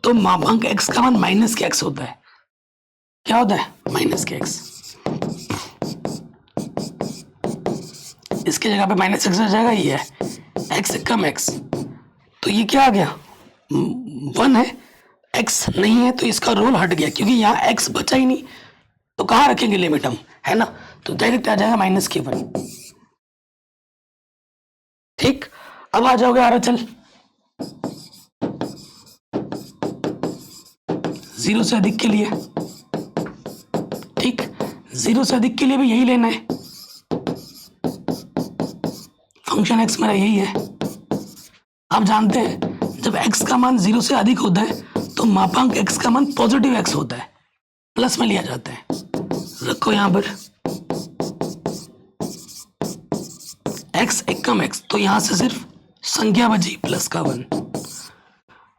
तो मापांक x का मान माइनस के x होता है। क्या होता है? माइनस के x। इसके जगह पे माइनस x हो जाएगा, ये है x से कम x, तो ये क्या आ गया? 1 है, x नहीं है तो इसका रोल हट गया, क्योंकि यहाँ x बचा ही नहीं, तो कहाँ रखेंगे लिमिट हम, है ना? तो डायरेक्ट आ जाएगा माइनस के 1। ठीक, अब आ जाओगे RHL, 0 से अधिक के लिए। ठीक, 0 से अधिक के लिए भी यही लेना है, फंक्शन x मेरा यही है। आप जानते हैं जब x का मान 0 से अधिक होता है तो मापांक x का मान पॉजिटिव x होता है, प्लस में लिया जाता है। रखो यहां पर x एक कम x, तो यहां से सिर्फ संख्या बची प्लस का 1।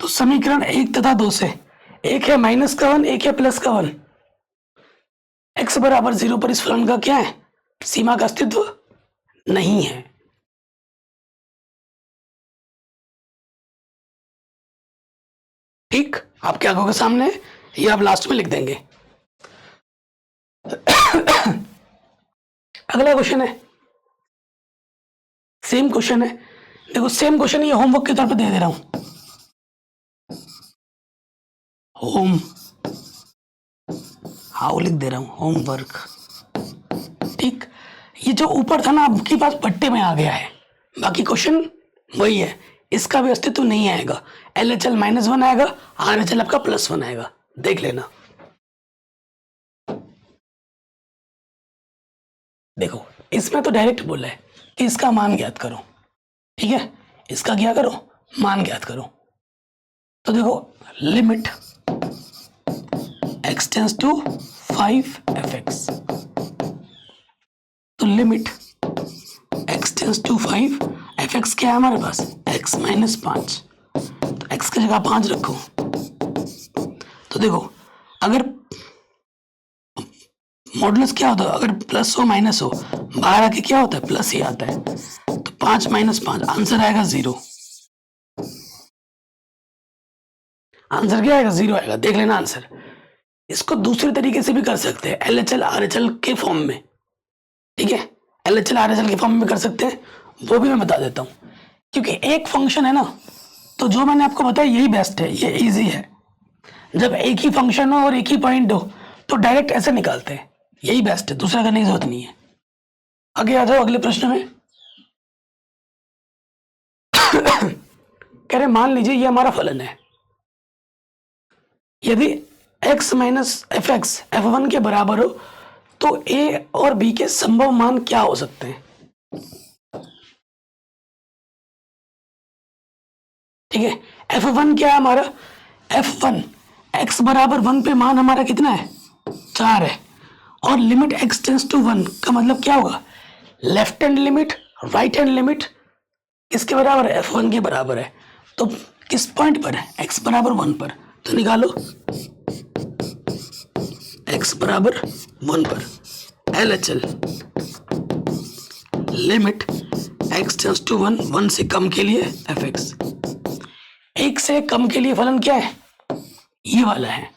तो समीकरण 1 तथा 2 से, एक है माइनस का 1, एक है प्लस का 1। x बराबर 0 पर इस फलन का क्या है? सीमा का अस्तित्व नहीं है। ठीक, आपकी आंखों के सामने, ये आप लास्ट में लिख देंगे। अगला क्वेश्चन है, सेम क्वेश्चन है। देखो सेम क्वेश्चन ये होमवर्क के तौर पे दे रहा हूं, होम, हाउ लिख दे रहा हूं, होमवर्क। ठीक, ये जो ऊपर था ना आपके पास पट्टे में आ गया है, बाकी क्वेश्चन वही है, इसका भी अस्तित्व नहीं आएगा। LHL -1 आएगा, RHL आपका +1 आएगा, देख लेना। देखो इसमें तो डायरेक्ट बोला है कि इसका मान ज्ञात करो, ठीक है, इसका क्या करो, मान ज्ञात करो। तो देखो limit x tends to 5f(x), तो limit x tends to 5f(x) क्या है हमारे पास, x - 5, तो x की जगह 5 रखो। तो देखो अगर मॉडुलस क्या होता है, अगर प्लस हो माइनस हो, बाहर आके क्या होता है, प्लस ही आता है। तो 5 - 5 आंसर आएगा 0। आंसर क्या आएगा, 0 आएगा, देख लेना आंसर। इसको दूसरे तरीके से भी कर सकते हैं, LHL RHL के फॉर्म में, ठीक है, LHL RHL के फॉर्म में कर सकते हैं, वो भी मैं बता देता हूँ। क्योंकि एक फंक्शन है ना, तो जो मैंने आपको बताया यही बेस्ट है, ये इजी है। जब एक ही फंक्शन हो और एक ही पॉइंट हो तो डायरेक्ट ऐसे निकालते हैं, यही बेस्ट है, दूसरा करने की जरूरत नहीं है। आगे आ जाओ अगले प्रश्न में। कह रहे मान लीजिए ये हमारा फलन है, यदि x - f(x) f1 के बराबर हो तो a और b के संभव मान क्या हो सकते हैं, ठीक है। f1 क्या है हमारा, f1 x बराबर 1 पे मान हमारा कितना है, 4 है, और लिमिट x टेंस टू 1 का मतलब क्या होगा, left hand limit right hand limit किसके बराबर है, f1 के बराबर है। तो किस पॉइंट पर है, x बराबर 1 पर, तो निकालो x बराबर 1 पर LHL limit x tends to 1, 1 से कम के लिए f(x), 1 से कम के लिए फलन क्या है, ये वाला है।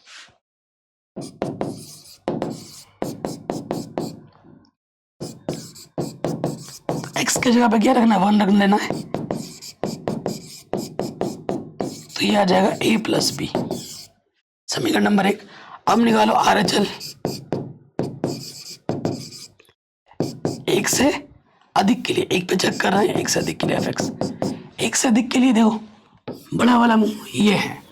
x की जगह पे क्या रखना है, 1 रख देना है, तो ये आ जाएगा a + b, समीकरण नंबर 1। अब निकालो RHL, 1 से अधिक के लिए, 1 पे चेक कर रहे हैं, 1 से अधिक के लिए f(x), 1 से अधिक के लिए देखो बड़ा वाला मुंह ये है,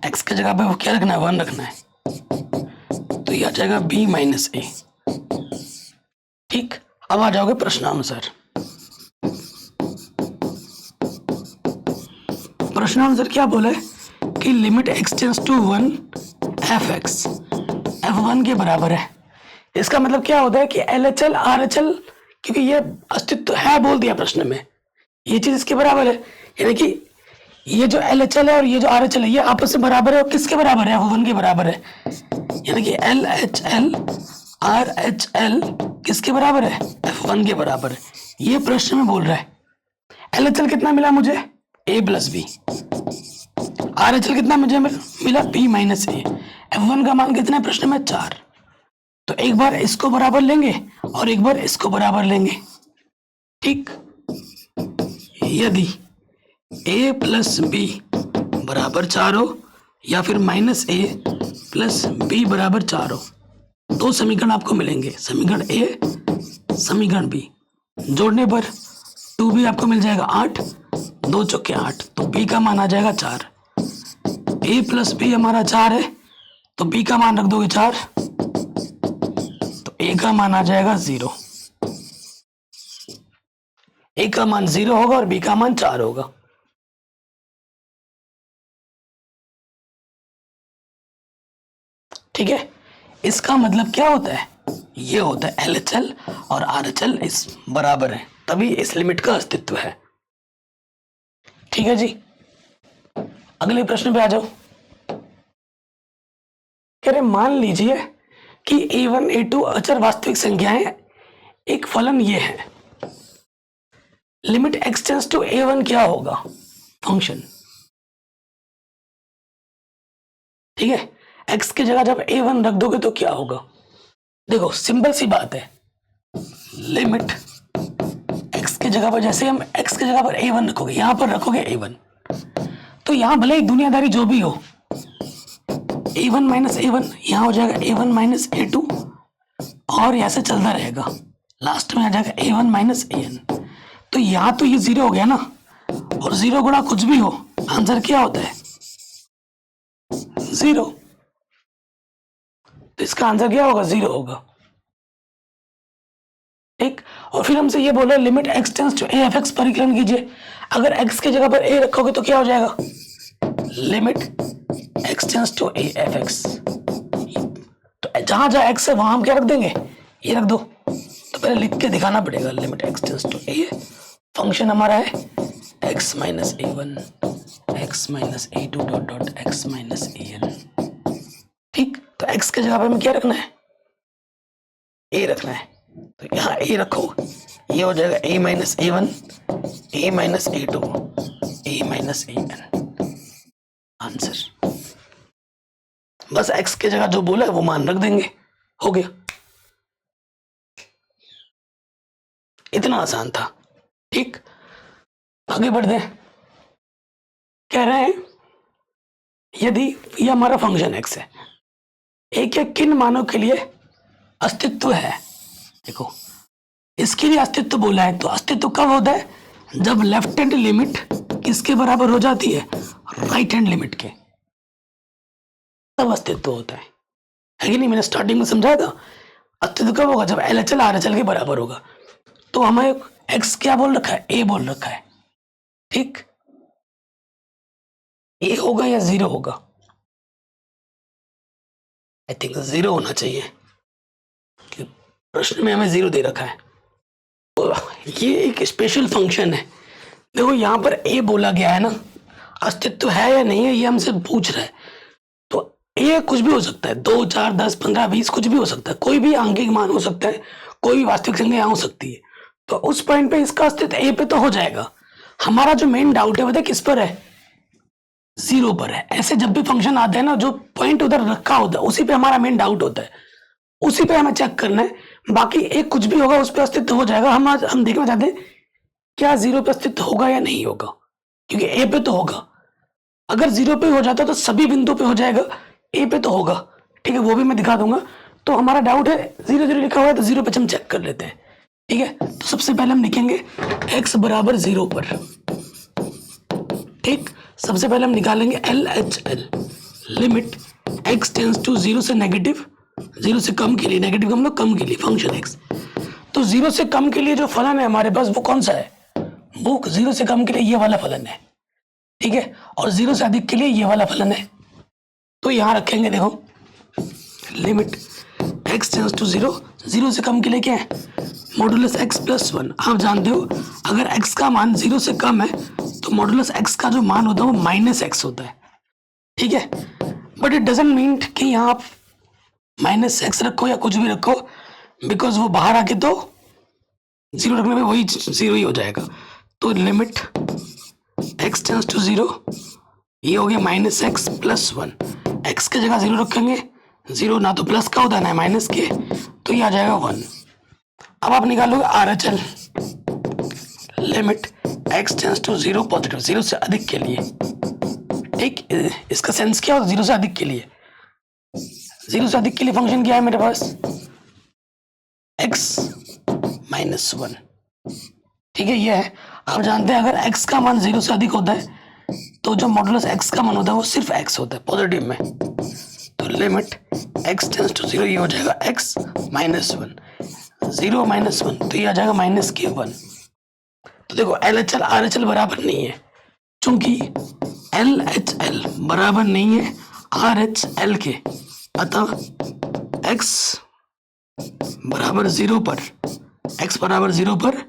x की जगह पे वो क्या रखना है, 1 रखना है, तो ये आ जाएगा b - a, ठीक। अब आ जाओगे प्रश्नानुसार। प्रश्नानुसार क्या बोला है कि limit x tends to 1 f(x) f1 के बराबर है। इसका मतलब क्या होता है कि LHL RHL, क्योंकि ये अस्तित्व है बोल दिया प्रश्न में, ये चीज इसके बराबर है, यानी कि ये जो LHL है और ये जो RHL है ये आपस में बराबर है, और किसके बराबर है, f1 के बराबर है, यानी कि LHL RHL किसके बराबर है, f1 के बराबर है। ये प्रश्न में बोल रहा है। LHL कितना मिला मुझे, a + b, RHL कितना मुझे मिला, b - a, f1 का मान कितना है प्रश्न में, 4। तो एक बार इसको बराबर लेंगे और एक बार इसको बराबर लेंगे, ठीक। यदि a + b बराबर 4 हो या फिर -a + b बराबर 4 हो, दो समीकरण आपको मिलेंगे, समीकरण a समीकरण b, जोड़ने पर 2b आपको मिल जाएगा 8, 2 चौके 8, तो b का मान आ जाएगा 4। a + b हमारा 4 है, तो b का मान रख दोगे 4, तो a का मान आ जाएगा 0, a का मान 0 होगा और b का मान 4 होगा। ठीक है, इसका मतलब क्या होता है, ये होता है LHL और RHL इस बराबर है, तभी इस लिमिट का अस्तित्व है। ठीक है जी, अगले प्रश्न पे आ जाओ। कह रहे मान लीजिए कि a1 a2 अचर वास्तविक संख्याएं, एक फलन ये है, limit x tends to a1 क्या होगा, फंक्शन, ठीक है। x की जगह जब a1 रख दोगे तो क्या होगा, देखो सिंपल सी बात है, लिमिट x की जगह पर, जैसे हम x की जगह पर a1 रखोगे, यहां पर रखोगे a1, तो यहां भले ही दुनियादारी जो भी हो, a1 माइनस ए वन, यहाँ हो जाएगा a1 माइनस a2 और ऐसे चलता रहेगा, लास्ट में आ जाएगा a1 माइनस an। तो यहाँ तो ये जीरो हो गया ना, और जीरो गुणा कुछ भी हो आंसर क्या होता है? जीरो। तो इसका आंसर क्या होगा? जीरो होगा। ठीक, और फिर हमसे ये बोला limit x tends to a f x परिकलन कीजिए। अगर x की जगह पर a रखोगे तो क्या हो जाएगा? Limit x tends to a f x. तो जहां जहां x है वहां हम क्या रख देंगे? ये रख दो। तो पहले लिख के दिखाना पड़ेगा। Limit x tends to a, function हमारा है x minus a one, x minus a two dot dot x minus a n. ठीक, तो x की जगह पर हमें क्या रखना है? a रखना है। तो यहाँ a रखो, ये हो जाएगा a minus a one, a minus a two, a minus a n. Answer बस x की जगह जो बोला है वो मान रख देंगे, हो गया। इतना आसान था। ठीक, आगे बढ़ते हैं। कह रहे हैं यदि ये हमारा फंक्शन x है, a के किन मानों के लिए अस्तित्व है? देखो, इसके लिए अस्तित्व बोला है, तो अस्तित्व कब होता है? जब लेफ्ट हैंड लिमिट किसके बराबर हो जाती है? राइट हैंड लिमिट के, तब अस्तित्व होता है कि नहीं? मैंने स्टार्टिंग में समझाया था अस्तित्व कब होगा? जब LHL RHL के बराबर होगा। तो हमें x क्या बोल रखा है? a बोल रखा है। ठीक, a होगा या जीरो होगा? आई थिंक जीरो होना चाहिए, प्रश्न में हमें जीरो दे रखा है। तो ये एक स्पेशल फंक्शन है। देखो यहाँ पर a बोला गया है ना, अस्तित्व है या नहीं है ये हमसे पूछ रहा है। तो a कुछ भी हो सकता है, 2 4 10 15 20 कुछ भी हो सकता है, कोई भी आंगिक मान हो सकता है, कोई भी वास्तविक संख्या हो सकती है। तो उस पॉइंट पे इसका अस्तित्व a पे तो हो जाएगा। हमारा जो मेन डाउट है वो किस पर है? जीरो पर है। ऐसे जब भी फंक्शन आते हैं ना, जो पॉइंट उधर रखा होता है उसी पे हमारा मेन डाउट होता है, उसी पे हमें चेक करना है। बाकी एक कुछ भी होगा उस पर अस्तित्व हो जाएगा। हम देखना चाहते हैं क्या जीरो पे अस्तित्व होगा या नहीं होगा, क्योंकि ए पे तो होगा। अगर जीरो पे हो जाता तो सभी बिंदु पे हो जाएगा, ए पे तो होगा। ठीक है, वो भी मैं दिखा दूंगा। तो हमारा डाउट है, जीरो जीरो लिखा हुआ है तो जीरो पे हम चेक कर लेते हैं। ठीक है, तो सबसे पहले हम लिखेंगे x बराबर जीरो पर। ठीक, सबसे पहले हम निकालेंगे LHL, limit x tends to zero से नेगेटिव, जीरो से कम के लिए, नेगेटिव हम लोग कम के लिए फंक्शन x। तो जीरो से कम के लिए जो फलन है हमारे पास वो कौन सा है? वो जीरो से कम के लिए ये वाला फलन है। ठीक है, और जीरो से अधिक के लिए ये वाला फलन है। तो यहां रखेंगे, देखो limit x tends to zero, zero से कम के लिए क्या है? Modulus x plus one. आप जानते हो अगर x का मान जीरो से कम है तो मॉडुलस x का जो मान होता है वो माइनस x होता है। ठीक है, बट इट डजंट मीन कि यहाँ आप माइनस x रखो या कुछ भी रखो, बिकॉज वो बाहर आके तो जीरो रखने में वही जीरो ही हो जाएगा। तो limit x tends to zero, ये हो गया minus x plus one. X की जगह जीरो रखेंगे, जीरो ना तो प्लस का होता है ना माइनस के, तो ये आ जाएगा वन। अब आप निकालोगे RHL, limit x tends to zero positive, zero से अधिक के लिए। ठीक, इसका सेंस क्या होता है? जीरो से अधिक के लिए, जीरो से अधिक के लिए फंक्शन क्या है मेरे पास? x minus one. ठीक है, ये है। आप जानते हैं अगर x का मान जीरो से अधिक होता है तो जो मॉडुलस x का मान होता है वो सिर्फ x होता है पॉजिटिव में। तो limit x tends to zero, ये हो जाएगा x minus one, zero minus one, तो ये आ जाएगा माइनस के वन। तो देखो LHL RHL बराबर नहीं है, चूंकि LHL बराबर नहीं है RHL के, अतः x बराबर जीरो पर, x बराबर जीरो पर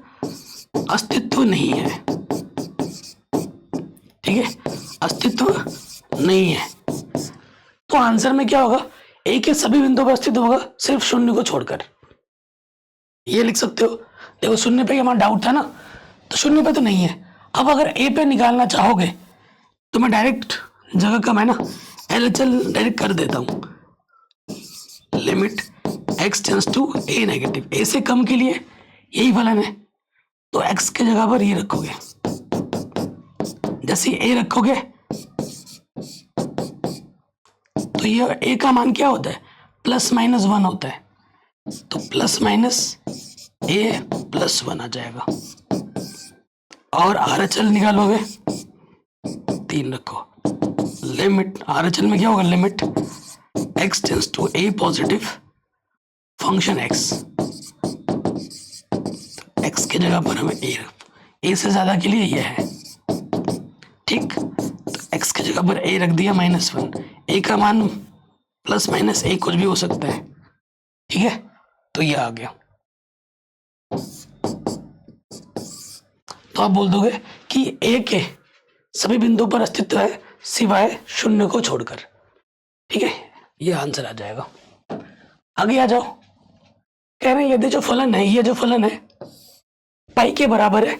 अस्तित्व नहीं है। ठीक है, अस्तित्व नहीं है। तो आंसर में क्या होगा? ए के सभी बिंदुओं पर अस्तित्व होगा सिर्फ शून्य को छोड़कर। ये लिख सकते हो। देखो शून्य पे हमारा डाउट था ना, तो शून्य पे तो नहीं है। अब अगर ए पे निकालना चाहोगे तो मैं डायरेक्ट जगह कम है ना, LHL डायरेक्ट कर देता हूं। Limit x tends to a negative, a से कम के लिए यही फलन है, तो x के जगह पर ये रखोगे। जैसे a रखोगे तो ये ए का मान क्या होता है, प्लस माइनस वन होता है, तो प्लस माइनस ए प्लस वन आ जाएगा। और आर एच एल निकालोगे, 3 रखो, लिमिट आर एच एल में क्या होगा, limit x tends to a positive function x, x की जगह पर हमें ए से ज्यादा के लिए ये है, ठीक। तो एक्स की जगह पर ए रख दिया -1, ए का मान प्लस माइनस ए कुछ भी हो सकता है, ठीक है। तो ये आ गया। तो आप बोल दोगे कि ए के सभी बिंदुओं पर अस्तित्व है सिवाय शून्य को छोड़कर, ठीक है, ये आंसर आ जाएगा। आगे आ जाओ, कह रहे हैं यदि जो फलन है, ये जो फलन है पाई के बराबर है,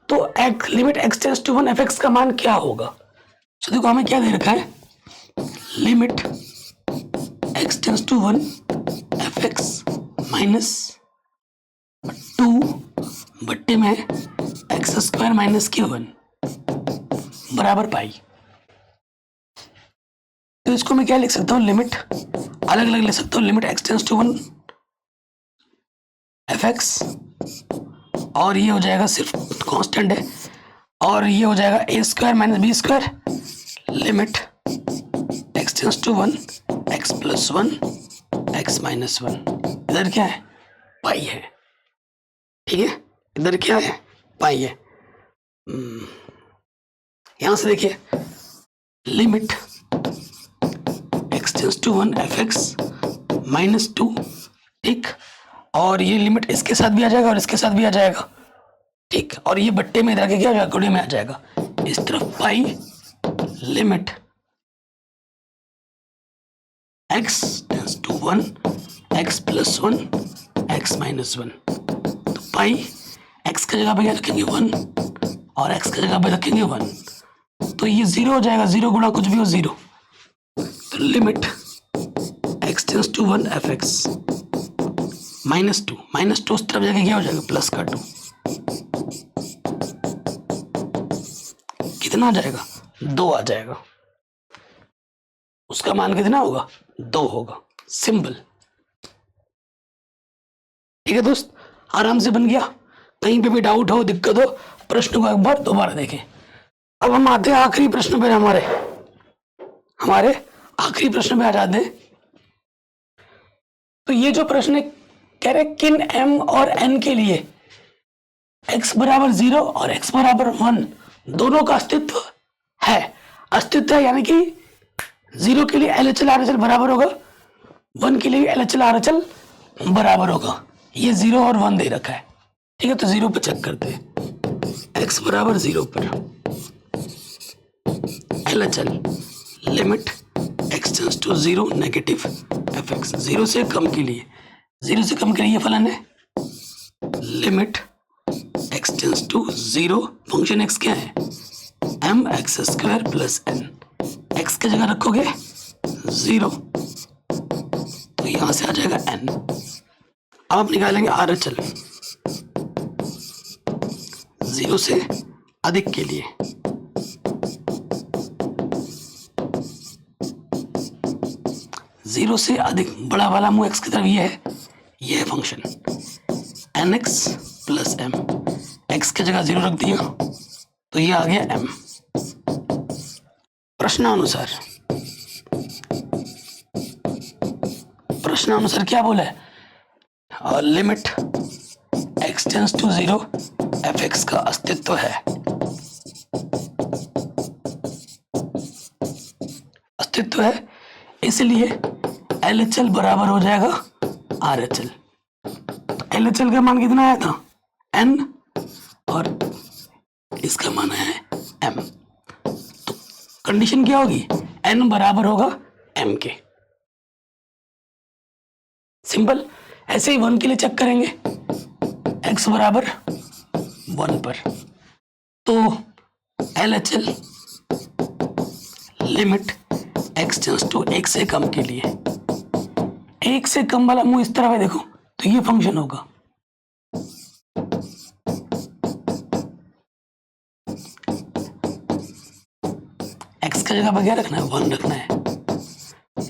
तो limit x tends to 1 f x का मान क्या होगा। तो देखो हमें क्या दे रखा है, limit x tends to 1 f x minus 2 बट्टे में एक्स स्क्वायर माइनस Q1 बराबर पाई। तो इसको मैं क्या लिख सकता हूँ, लिमिट अलग अलग लिख सकता हूँ, limit x tends to 1 f x, और ये हो जाएगा सिर्फ कांस्टेंट है, और ये हो जाएगा a square minus B square, limit x tends to 1 x plus 1 x minus 1। इधर क्या है, पाई है, ठीक है, इधर क्या है, पाई है। यहां से देखिए, limit x tends to 1 f x -2, ठीक, और ये लिमिट इसके साथ भी आ जाएगा और इसके साथ भी आ जाएगा, ठीक, और ये बट्टे में इधर के क्या हो जाएगा, गुणे में आ जाएगा। इस तरफ pi limit x tends to 1 x plus 1 x minus 1, तो पाई एक्स की जगह पे क्या रखेंगे 1 और एक्स की जगह पे रखेंगे 1, तो ये 0 हो जाएगा, 0 गुणा कुछ भी हो 0, तो limit x tends to 1 f x -2 उस तरफ जाके क्या हो जाएगा, प्लस का 2, कितना आ जाएगा, 2 आ जाएगा। उसका मान कितना होगा, 2 होगा, सिंपल, ठीक है दोस्त, आराम से बन गया। कहीं पे भी डाउट हो, दिक्कत हो, प्रश्न को एक बार दोबारा देखें। अब हम आते हैं आखिरी प्रश्न पे, हमारे आखिरी प्रश्न पे आ जाते हैं। तो ये जो प्रश्न है, कह रहे किन m और n के लिए x बराबर 0 और x बराबर 1 दोनों का अस्तित्व है। अस्तित्व है यानी कि 0 के लिए LHL RHL बराबर होगा, 1 के लिए LHL RHL बराबर होगा। ये 0 और 1 दे रखा है, ठीक है। तो 0 पे चेक करते हैं, x बराबर 0 पर LHL limit x tends to 0 negative f x, 0 से कम के लिए, 0 से कम के लिए ये फलन है, limit x tends to 0 function x क्या है, m x square plus n, x की जगह रखोगे 0, तो यहां से आ जाएगा n। अब आप निकालेंगे RHL 0 से अधिक के लिए, जीरो से अधिक बड़ा वाला मुंह x की तरफ ये है function nx plus m, x की जगह 0 रख दिया तो ये आ गया m। प्रश्नानुसार क्या बोला है, limit x tends to 0 f x का अस्तित्व है, अस्तित्व है, इसलिए LHL बराबर हो जाएगा RHL। तो LHL का मान कितना आया था n और इसका मान आया है m, तो कंडीशन क्या होगी, n बराबर होगा m के। सिंपल। ऐसे ही 1 के लिए चेक करेंगे, x बराबर 1 पर, तो LHL limit x tends to 1 से कम के लिए, 1 से कम वाला मुंह इस तरफ है देखो, तो ये फंक्शन होगा। x की जगह पर क्या रखना है, 1 रखना है,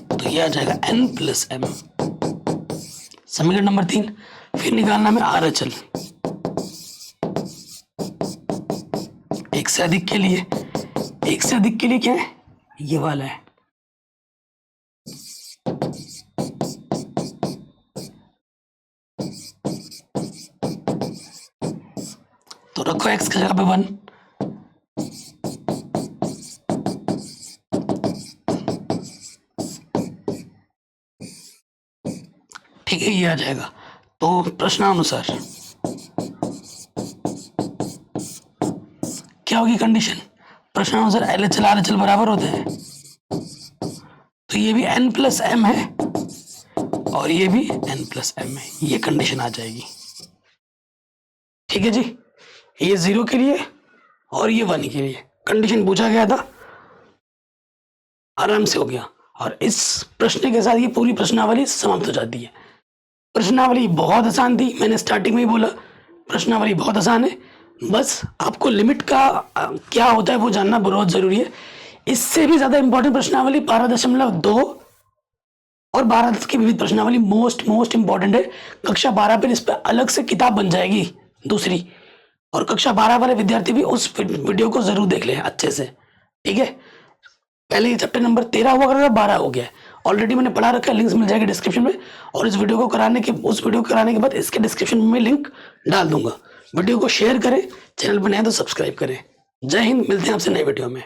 तो ये आ जाएगा n प्लस m। समीकरण नंबर 3, फिर निकालना में RHL। एक से अधिक के लिए, एक से अधिक के लिए क्या है, ये वाला है। तो रखो x की जगह पे 1, ठीक है, ये आ जाएगा। तो प्रश्नानुसार क्या होगी कंडीशन, प्रश्नानुसार LHL RHL बराबर होते हैं, तो ये भी n प्लस m है और ये भी n प्लस m है, ये कंडीशन आ जाएगी। ठीक है जी, ये 0 के लिए और ये 1 के लिए कंडीशन पूछा गया था, आराम से हो गया। और इस प्रश्न के साथ ये पूरी प्रश्नावली समाप्त हो जाती है। प्रश्नावली बहुत आसान थी, मैंने स्टार्टिंग में ही बोला प्रश्नावली बहुत आसान है, बस आपको लिमिट का क्या होता है वो जानना बहुत जरूरी है। इससे भी ज्यादा इंपॉर्टेंट प्रश्नावली 12.2 और 12 की विविध प्रश्नावली मोस्ट इंपॉर्टेंट है। कक्षा 12 पर इस पर अलग से किताब बन जाएगी दूसरी, और कक्षा 12 वाले विद्यार्थी भी उस वीडियो को जरूर देख लें अच्छे से। ठीक है, पहले ये चैप्टर नंबर 13 हुआ करता था, 12 हो गया है ऑलरेडी, मैंने पढ़ा रखा है, लिंक्स मिल जाएगी डिस्क्रिप्शन में। और इस वीडियो को उस वीडियो को कराने के बाद इसके डिस्क्रिप्शन में मैं लिंक डाल दूंगा। वीडियो को शेयर करें, चैनल पर नए तो सब्सक्राइब करें। जय हिंद, मिलते हैं आपसे नए वीडियो में।